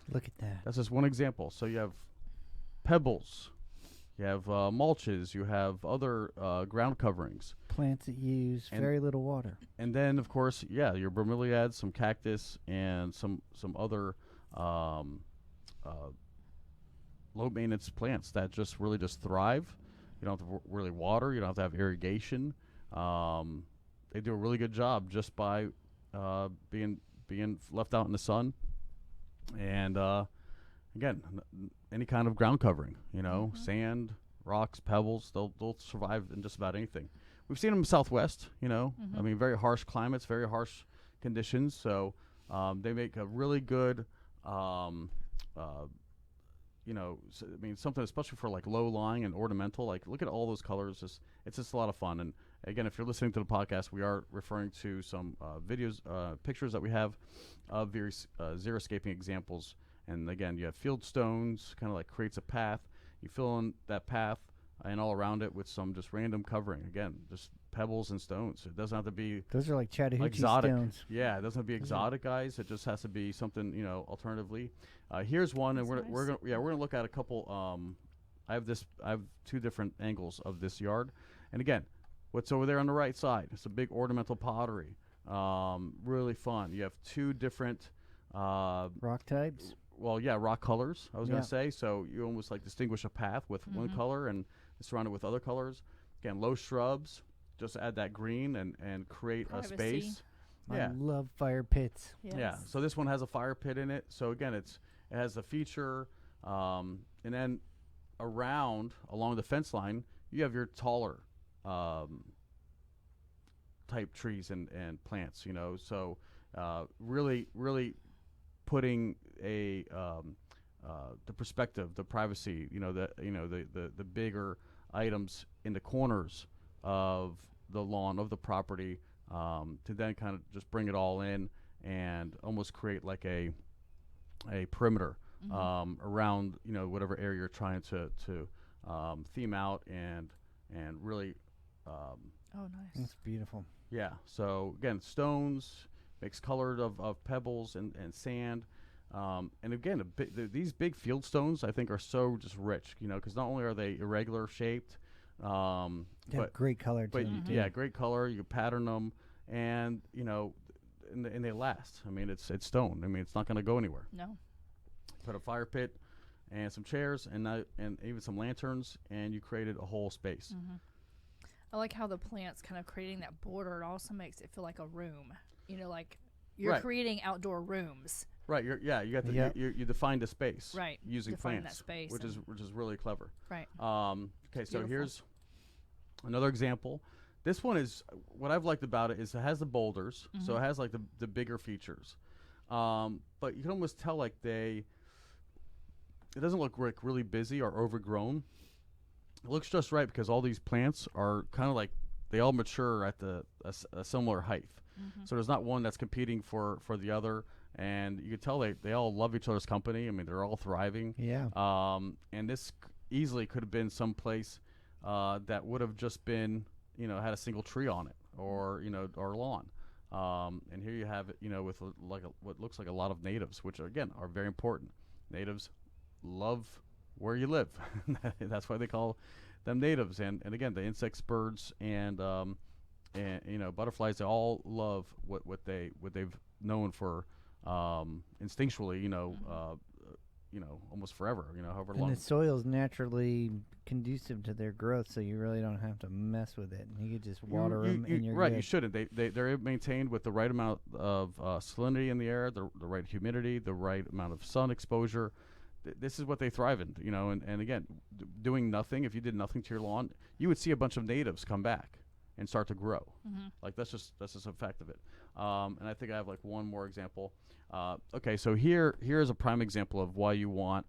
Look at that. That's just one example. So you have pebbles, you have mulches, you have other ground coverings. Plants that use very little water. And then, of course, your bromeliads, some cactus, and some other low-maintenance plants that just really just thrive. You don't have to really water. You don't have to have irrigation. They do a really good job just by being left out in the sun, and again, any kind of ground covering, sand, rocks, pebbles, they'll survive in just about anything. We've seen them in the Southwest, I mean, very harsh climates, very harsh conditions, so they make a really good, something especially for like low lying and ornamental. Like, look at all those colors. It's just a lot of fun. And again, if you're listening to the podcast, we are referring to some videos, pictures that we have of zero-scaping examples. And again, you have field stones, kind of like creates a path. You fill in that path and all around it with some just random covering. Again, just pebbles and stones. It doesn't have to be those are like Chattahoochee exotic stones. Yeah, it doesn't have to be exotic, guys. It just has to be something, alternatively. Here's one, and we're gonna look at a couple. I have two different angles of this yard, and again, what's over there on the right side? It's a big ornamental pottery. Really fun. You have two different rock types. Well, yeah, rock colors. I was gonna say, so you almost like distinguish a path with one color and surrounded with other colors. Again, low shrubs. Just add that green and create Privacy. A space. I love fire pits. Yes. Yeah. So this one has a fire pit in it. So again, it has a feature, and then along the fence line, you have your taller type trees and plants. So really putting the perspective, the privacy. The bigger items in the corners of the lawn of the property, to then kind of just bring it all in and almost create like a perimeter around whatever area you're trying to theme out and really oh, nice. That's beautiful. Yeah. So again, stones mixed colored of pebbles and sand. And again, these big field stones I think are so just rich, because not only are they irregular shaped, They have great color to them, too. Yeah, great color. You pattern them, and and they last. I mean, it's stone. I mean, it's not going to go anywhere. No. Put a fire pit and some chairs and even some lanterns, and you created a whole space. Mm-hmm. I like how the plants kind of creating that border. It also makes it feel like a room. Like you're creating outdoor rooms. Right. You defined a space. Right. Using define plants, that space, which is really clever. Right. Okay. So beautiful. Here's another example. This one is what I've liked about it is it has the boulders, so it has like the bigger features, but you can almost tell like it doesn't look like really busy or overgrown. It looks just right because all these plants are kind of like they all mature at a similar height. So there's not one that's competing for the other, and you can tell they all love each other's company. I mean, they're all thriving. Yeah. And this easily could have been some place that would have just been had a single tree on it or or lawn. And here you have it with what looks like a lot of natives, which again are very important. Natives love where you live. That's why they call them natives. And again, the insects, birds, and butterflies, they all love what they've known for instinctually, almost forever, however long. And the soil's naturally conducive to their growth, so you really don't have to mess with it. You could just water them, and you're right. good. You shouldn't. They're maintained with the right amount of salinity in the air, the right humidity, the right amount of sun exposure. This is what they thrive in, and again, doing nothing. If you did nothing to your lawn, you would see a bunch of natives come back and start to grow. Like that's just a fact of it. And I think I have like one more example. Okay, so here's a prime example of why you want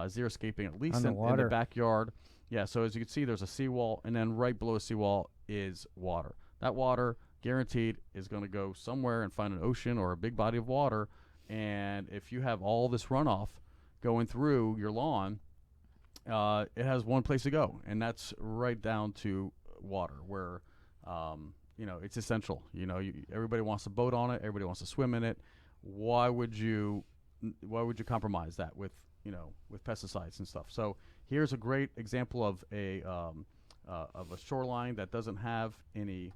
zero-scaping, at least in the backyard. Yeah, so as you can see, there's a seawall, and then right below a seawall is water. That water, guaranteed, is going to go somewhere and find an ocean or a big body of water. And if you have all this runoff going through your lawn, it has one place to go, and that's right down to water, where it's essential. Everybody wants to boat on it. Everybody wants to swim in it. Why would you compromise that with pesticides and stuff? So here's a great example of a shoreline that doesn't have any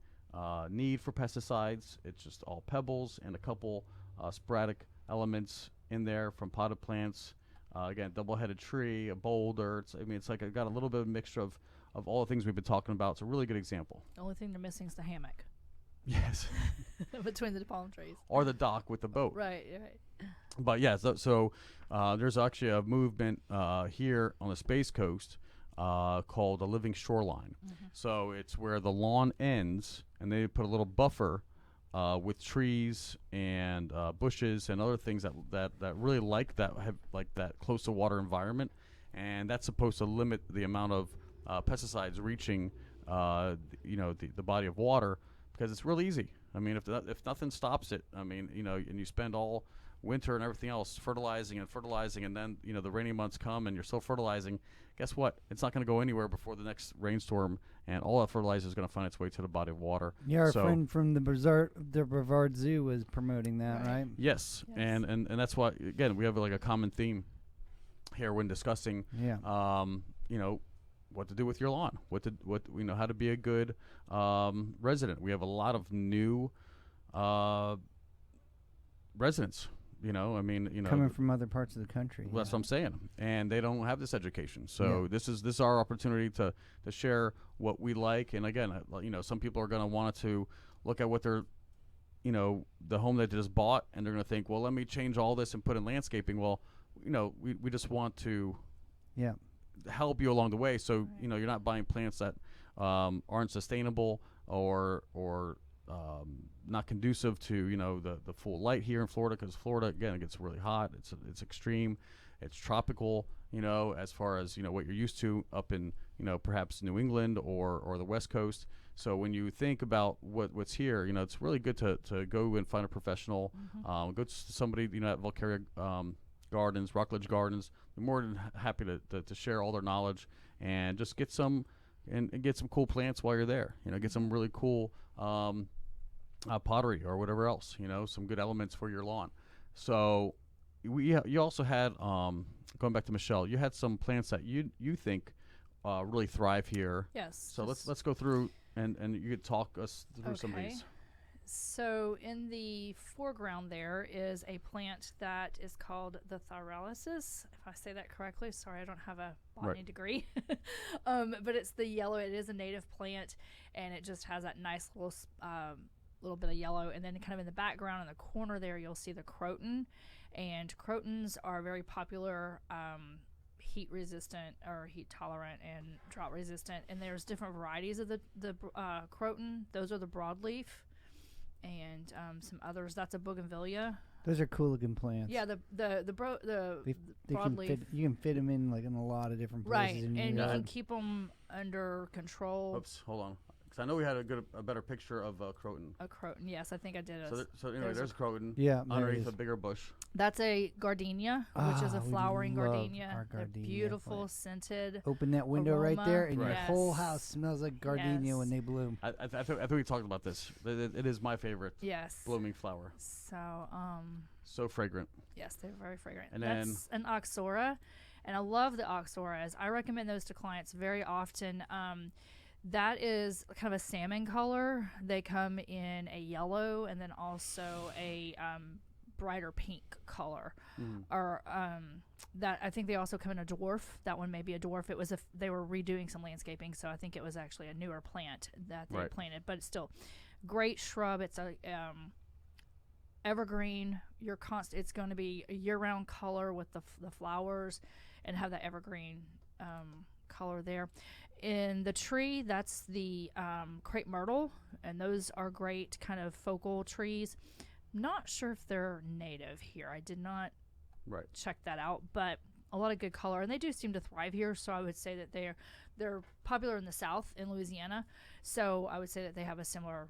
need for pesticides. It's just all pebbles and a couple sporadic elements in there from potted plants. Again, double-headed tree, a boulder. It's like I've got a little bit of a mixture of all the things we've been talking about. It's a really good example. The only thing they're missing is the hammock. Yes. Between the palm trees. Or the dock with the boat. Right. But yeah, so there's actually a movement here on the Space Coast called a living shoreline. So it's where the lawn ends, and they put a little buffer with trees and bushes and other things that really have that close to water environment, and that's supposed to limit the amount of pesticides reaching the body of water, because it's real easy. I mean, if nothing stops it, and you spend all winter and everything else fertilizing, and then the rainy months come and you're still fertilizing, guess what? It's not going to go anywhere before the next rainstorm, and all that fertilizer is going to find its way to the body of water. Yeah, our friend from the Brevard Zoo was promoting that, right? Yes. And that's why, again, we have like a common theme here when discussing what to do with your lawn, how to be a good resident. We have a lot of new residents. Coming from other parts of the country. Well, that's what I'm saying, and they don't have this education. So this is our opportunity to share what we like. And again, some people are going to want to look at what they're, the home that they just bought, and they're going to think, well, let me change all this and put in landscaping. Well, we just want to help you along the way, so you're not buying plants that aren't sustainable or not conducive to the full light here in Florida, because Florida, again, it gets really hot. It's extreme, it's tropical, as far as what you're used to up in perhaps New England or the West Coast. So when you think about what's here, it's really good to go and find a professional. Go to somebody at Valkyria Gardens, Rockledge Gardens. They're more than happy to share all their knowledge and just get some cool plants while you're there. Get some really cool pottery or whatever else, some good elements for your lawn. So you also had, going back to Michelle, you had some plants that you think really thrive here. Yes. So let's go through and you could talk us through some of these. So in the foreground there is a plant that is called the Thyralysis, if I say that correctly. Sorry, I don't have a botany degree. But it's the yellow. It is a native plant, and it just has that nice little bit of yellow. And then kind of in the background in the corner there, you'll see the croton. And crotons are very popular, heat resistant or heat tolerant and drought resistant. And there's different varieties of the croton. Those are the broadleaf. And some others. That's a bougainvillea. Those are cool looking plants. Yeah, the broadleaf. You can fit them in like in a lot of different places. Right, and you can keep them under control. Oops, hold on. Because I know we had a better picture of croton. A croton, yes, I think I did. So anyway, there's croton. Yeah, underneath a bigger bush. That's a gardenia, which is a flowering gardenia. They're beautiful, scented. Open that window right there, and your whole Yes. house smells like gardenia when they bloom. I think we talked about this. It is my favorite. Yes. Blooming flower. So fragrant. Yes, they're very fragrant. And that's an oxora, and I love the oxoras. I recommend those to clients very often. That is kind of a salmon color. They come in a yellow and then also a brighter pink color. Or that I think they also come in a dwarf. That one may be a dwarf. It was they were redoing some landscaping, so I think it was actually a newer plant that they planted. But it's still great shrub. It's a evergreen. It's going to be a year-round color with the flowers, and have that evergreen color there. In the tree, that's the crepe myrtle, and those are great kind of focal trees. Not sure if they're native here. I did not check that out, but a lot of good color, and they do seem to thrive here. So I would say that they're popular in the South in Louisiana. So I would say that they have a similar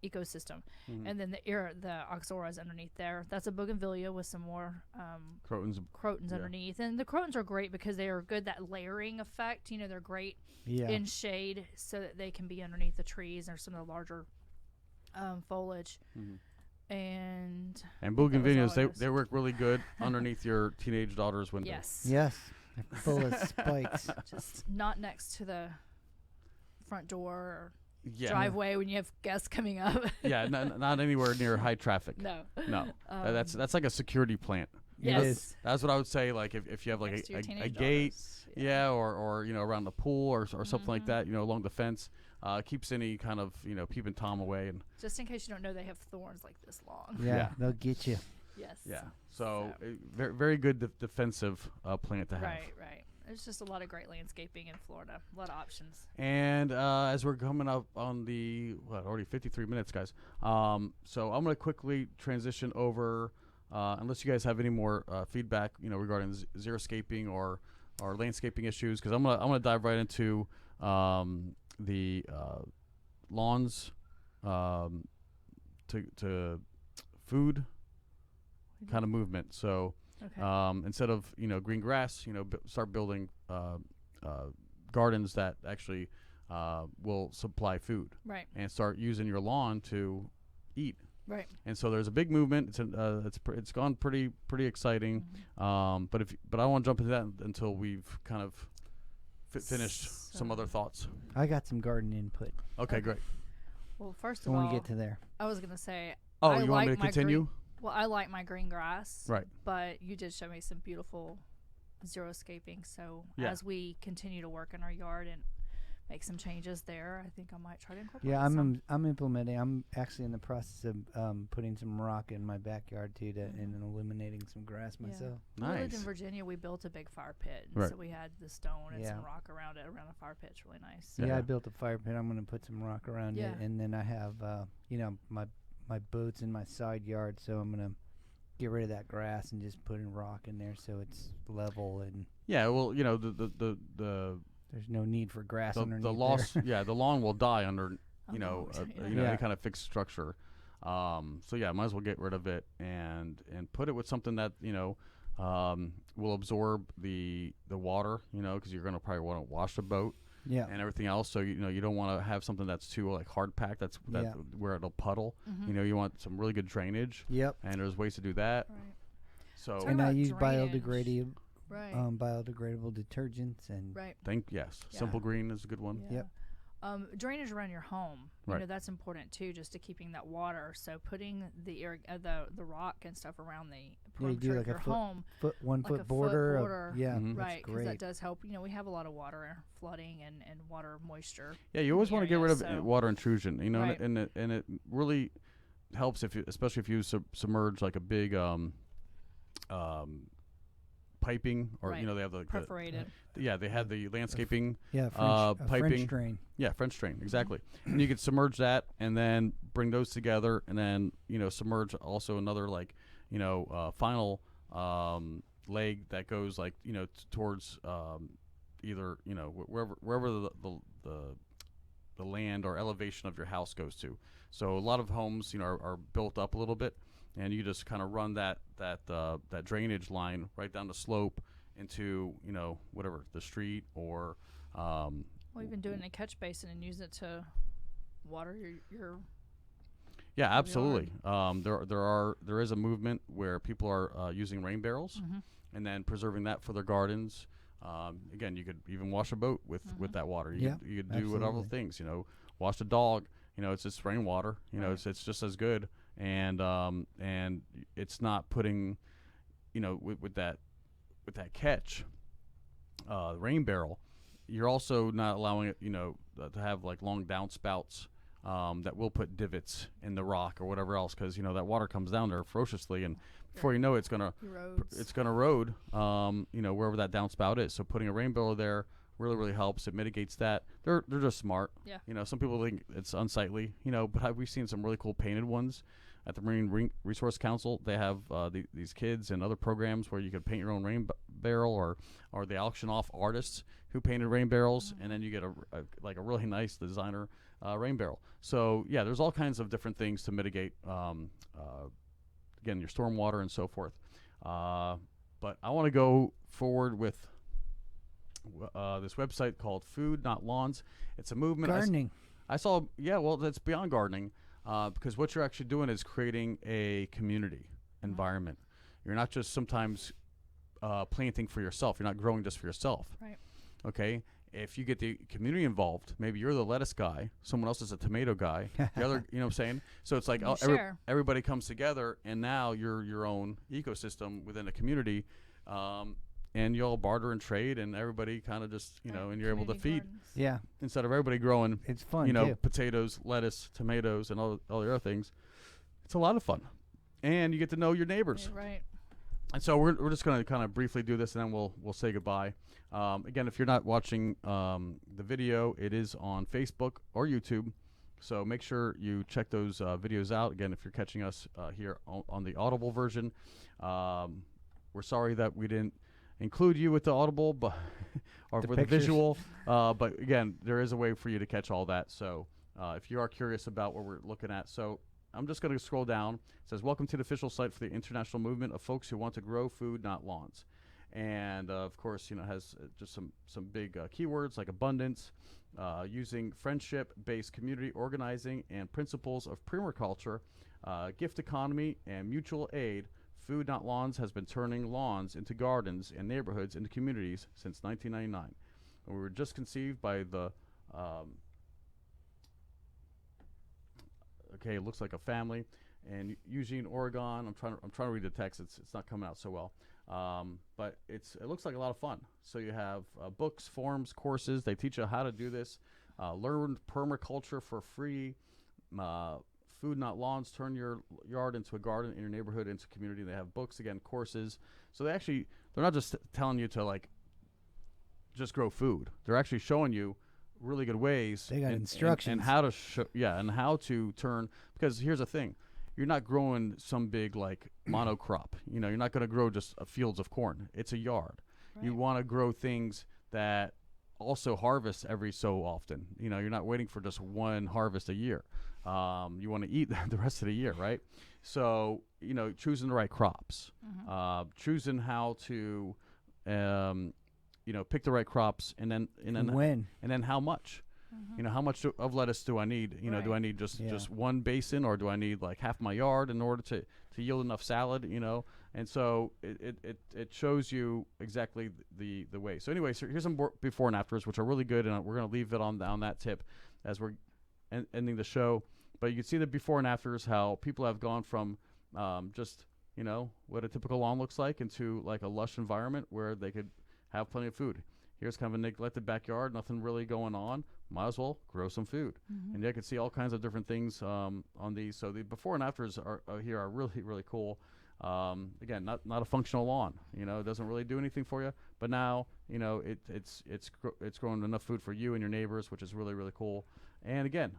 ecosystem. And then the oxoras underneath there, that's a bougainvillea with some more crotons underneath. And the crotons are great because they are good, that layering effect. They're great in shade so that they can be underneath the trees or some of the larger foliage. And bougainvilleas, they work really good underneath your teenage daughter's window. Yes, they're full of spikes. Just not next to the front door or driveway when you have guests coming up. Not anywhere near high traffic. No. That's like a security plant. It is. That's what I would say. Like if you have like a gate, or around the pool or something like that, along the fence, keeps any kind of peeping Tom away, and just in case you don't know, they have thorns like this long. They'll get you. Yes. Yeah. So very very good defensive plant to have. Right. There's just a lot of great landscaping in Florida. A lot of options. And as we're coming up on the already 53 minutes, guys. So I'm going to quickly transition over, unless you guys have any more feedback, regarding zero-scaping or landscaping issues, because I'm gonna dive right into the lawns to food kind of movement. So. Instead of green grass, start building gardens that actually will supply food, and start using your lawn to eat. And so there's a big movement. It's gone pretty exciting. But I don't want to jump into that until we've kind of finished some other thoughts. I got some garden input. Okay, great. Well, first of all, when we get to there, I was gonna say. Oh, you want me to continue? Well, I like my green grass. Right. But you did show me some beautiful zero-scaping. So as we continue to work in our yard and make some changes there, I think I might try to incorporate some. I'm implementing. I'm actually in the process of putting some rock in my backyard too, and eliminating some grass myself. Nice. When we lived in Virginia, we built a big fire pit. So we had the stone and some rock around it, around the fire pit. It's really nice. Yeah, I built a fire pit. I'm going to put some rock around it, and then I have my boats in my side yard, so I'm gonna get rid of that grass and just put in rock in there so it's level and the there's no need for grass underneath the loss there. the lawn will die under any kind of fixed structure, so might as well get rid of it and put it with something that will absorb the water, because you're gonna probably want to wash the boat. And everything else. So you don't want to have something that's too hard packed. Where it'll puddle. You want some really good drainage. And there's ways to do that. So I use biodegradable Right. biodegradable detergents and Right. Yes. Yeah. Simple Green is a good one. Yeah. Yep. Drainage around your home, Right. that's important too, just to keeping that water. So putting the rock and stuff around the you perimeter do of like your a home, one like foot a border. foot border. Yeah, Mhm. that's right? Because great. that does help. We have a lot of water flooding and water moisture. Yeah, you always want to get rid of so- water intrusion, Right. and it really helps especially if you submerge like a big piping, or Right. they have the Perforated. they had the landscaping Yeah, piping. French drain. Yeah, French drain, exactly. And you could submerge that and then bring those together, and then submerge also another final leg that goes towards either wherever the land or elevation of your house goes to. So a lot of homes are built up a little bit, and you just kind of run that drainage line right down the slope into whatever the street or Well, even doing a catch basin and using it to water your yeah, absolutely. There is a movement where people are using rain barrels and then preserving that for their gardens. Again, you could even wash a boat with that water. You could do whatever things. Wash the dog. It's just rainwater. Right. It's just as good, and it's not putting, with that catch, rain barrel. You're also not allowing it, to have like long downspouts that will put divots in the rock or whatever else, because that water comes down there ferociously, and before you know it, it's gonna erode, wherever that downspout is. So putting a rain barrel there really helps. It mitigates that. They're just smart. Yeah. Some people think it's unsightly, but we've seen some really cool painted ones at the Marine Resource Council. They have these kids and other programs where you could paint your own rain barrel, or they auction off artists who painted rain barrels, and then you get a really nice designer rain barrel. So yeah, there's all kinds of different things to mitigate again, your stormwater and so forth. But I want to go forward with this website called Food Not Lawns. It's a movement. Gardening. I saw. Yeah, well, that's beyond gardening, because what you're actually doing is creating a community environment. You're not just sometimes planting for yourself. You're not growing just for yourself. Right. Okay. If you get the community involved, maybe you're the lettuce guy, someone else is a tomato guy, the other, you know what I'm saying? So it's like everybody comes together, and now you're your own ecosystem within a community, and you all barter and trade, and everybody kind of just, and you're able to feed. Gardens. Yeah, Instead of everybody growing, it's fun too. potatoes, lettuce, tomatoes, and all the other things. It's a lot of fun. And you get to know your neighbors. Yeah, right. And so we're just going to kind of briefly do this, and then we'll say goodbye. Again, if you're not watching the video, it is on Facebook or YouTube. So make sure you check those videos out. Again, if you're catching us here on the Audible version, we're sorry that we didn't include you with the Audible, but or with the visual. But again, there is a way for you to catch all that. So if you are curious about what we're looking at, so I'm just going to scroll down. It says, welcome to the official site for the international movement of folks who want to grow food, not lawns. And, of course, it has just some big keywords like abundance, using friendship-based community organizing and principles of permaculture, gift economy, and mutual aid. Food, Not Lawns has been turning lawns into gardens and neighborhoods into communities since 1999. And we were just conceived by the... okay, it looks like a family, and Eugene, Oregon. I'm trying to read the text. It's not coming out so well, but it looks like a lot of fun. So you have books, forums, courses. They teach you how to do this. Learn permaculture for free. Food, Not Lawns. Turn your yard into a garden, in your neighborhood into community. They have books, again, courses. So they're not just telling you to just grow food. They're actually showing you really good ways. They got instructions and how to and how to turn, because here's the thing, you're not growing some big monocrop. You're not going to grow just fields of corn. It's a yard. Right. You want to grow things that also harvest every so often. You're not waiting for just one harvest a year. You want to eat the rest of the year, right? So choosing the right crops, choosing how to pick the right crops, and then when, and then how much. How much of lettuce do I need? Right. Do I need just one basin, or do I need half my yard in order to yield enough salad? And so it shows you exactly the way. So anyway, so here's some before and afters, which are really good, and we're going to leave it on that tip as we're ending the show. But you can see the before and afters, how people have gone from just, what a typical lawn looks like into like a lush environment where they could have plenty of food. Here's kind of a neglected backyard, nothing really going on. Might as well grow some food. And you can see all kinds of different things on these. So the before and afters are here are really, really cool. Again, not a functional lawn. It doesn't really do anything for you. But now, it's growing enough food for you and your neighbors, which is really, really cool. And again,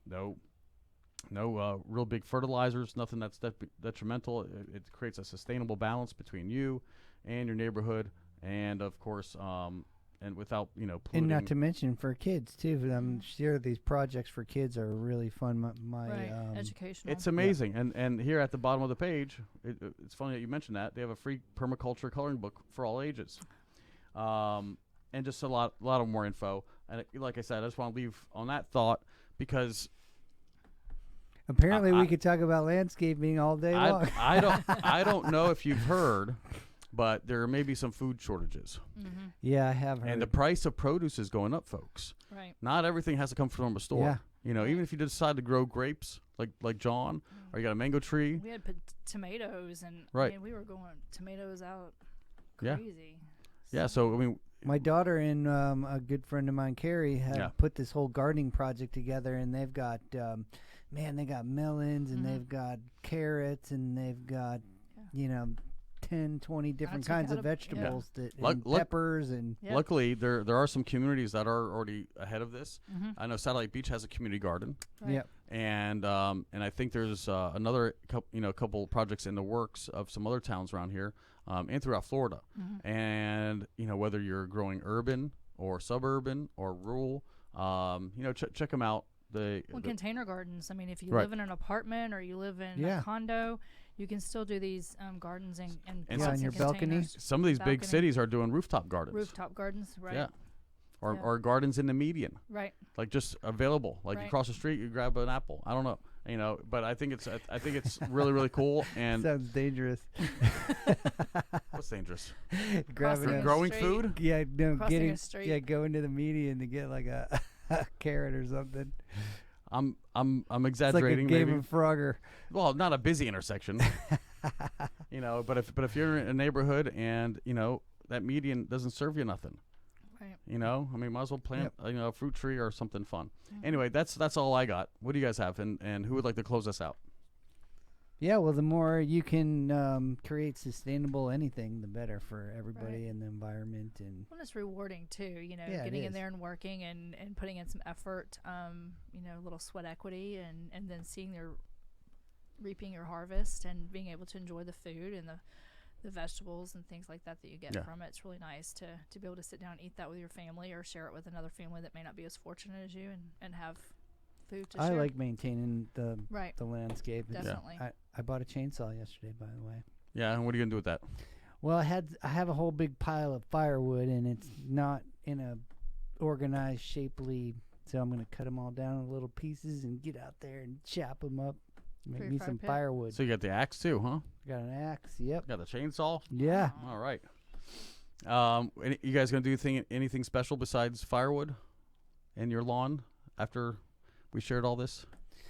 no real big fertilizers, nothing that's detrimental. It creates a sustainable balance between you and your neighborhood, and of course, and without polluting. And not to mention for kids too. I'm sure these projects for kids are really fun. Educational. It's amazing. Yeah. And here at the bottom of the page, it's funny that you mentioned that they have a free permaculture coloring book for all ages, and just a lot of more info. And like I said, I just want to leave on that thought because. Apparently, we could talk about landscaping all day long. I don't know if you've heard, but there may be some food shortages. Yeah, I have heard. And the price of produce is going up, folks. Right. Not everything has to come from a store. Yeah. Even if you decide to grow grapes, like John, or you got a mango tree. We had tomatoes, and we were going tomatoes out crazy. Yeah. So my daughter and a good friend of mine, Carrie, have put this whole gardening project together, and they've got. They got melons and they've got carrots and they've got, 10, 20 different kinds of vegetables and peppers. And luckily, there are some communities that are already ahead of this. I know Satellite Beach has a community garden. Right. Yep. And I think there's another couple projects in the works of some other towns around here and throughout Florida. And, whether you're growing urban or suburban or rural, check them out. Container gardens. I mean, if you live in an apartment or you live in a condo, you can still do these gardens and on your balcony. Some of these big cities are doing rooftop gardens. Rooftop gardens, right? Yeah. Or gardens in the median. Right. Like just available. Like you cross the street, you grab an apple. I don't know. But I think it's really, really cool. And sounds dangerous. What's dangerous? Growing food? Yeah, no, Crossing a street. go into the median to get like a carrot or something. I'm exaggerating. It's like a game maybe. of Frogger. Well, not a busy intersection. But if you're in a neighborhood and that median doesn't serve you nothing. Right. Might as well plant a fruit tree or something fun. Anyway, that's all I got. What do you guys have, and who would like to close us out? Yeah, well, the more you can create sustainable anything, the better for everybody and the environment. And it's rewarding too, getting in there and working and putting in some effort, a little sweat equity, and then reaping your harvest and being able to enjoy the food and the vegetables and things like that you get from it. It's really nice to be able to sit down and eat that with your family or share it with another family that may not be as fortunate as you and have food to share. I like maintaining the landscape. Definitely. I bought a chainsaw yesterday, by the way. Yeah, and what are you gonna do with that? Well, I have a whole big pile of firewood, and it's not in a organized, shapely. So I'm gonna cut them all down in little pieces and get out there and chop them up. Make me some firewood. So you got the axe too, huh? Got an axe. Yep. Got the chainsaw. Yeah. All right. You guys gonna do anything special besides firewood in your lawn after we shared all this?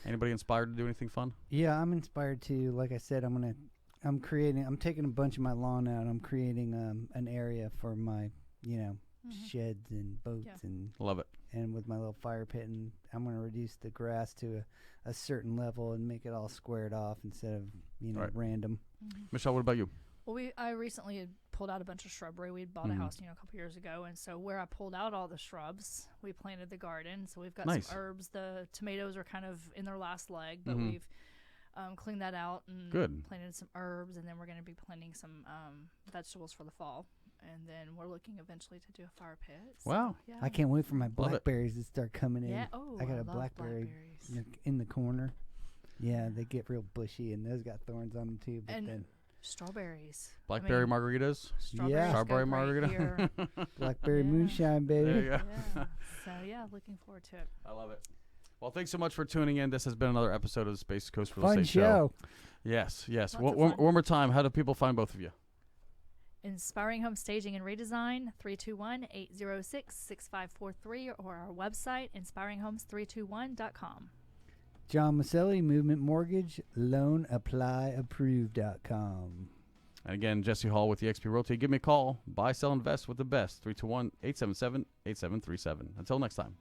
Anybody inspired to do anything fun? Yeah, I'm inspired to. Like I said, I'm taking a bunch of my lawn out. I'm creating an area for my, sheds and boats and love it. And with my little fire pit, and I'm going to reduce the grass to a certain level and make it all squared off instead of random. Michelle, what about you? Well, I recently had pulled out a bunch of shrubbery. We had bought a house, a couple years ago, and so where I pulled out all the shrubs, we planted the garden. So we've got some herbs. The tomatoes are kind of in their last leg, but we've cleaned that out and planted some herbs, and then we're going to be planting some vegetables for the fall. And then we're looking eventually to do a fire pit. So, wow. Yeah. I can't wait for my blackberries to start coming in. Yeah. Oh, I got a blackberry in the corner. Yeah, they get real bushy, and those got thorns on them too. But then strawberries. Blackberry margaritas. Strawberry margarita. Blackberry moonshine, baby. There you go. Yeah. So looking forward to it. I love it. Well, thanks so much for tuning in. This has been another episode of the Space Coast Real Estate Show. Yes. One more time. How do people find both of you? Inspiring Home Staging and Redesign, 321-806-6543, or our website, inspiringhomes321.com. John Maselli, Movement Mortgage, LoanApplyApproved.com. And again, Jesse Hall with eXp Realty. Give me a call. Buy, sell, invest with the best. 321-877-8737. Until next time.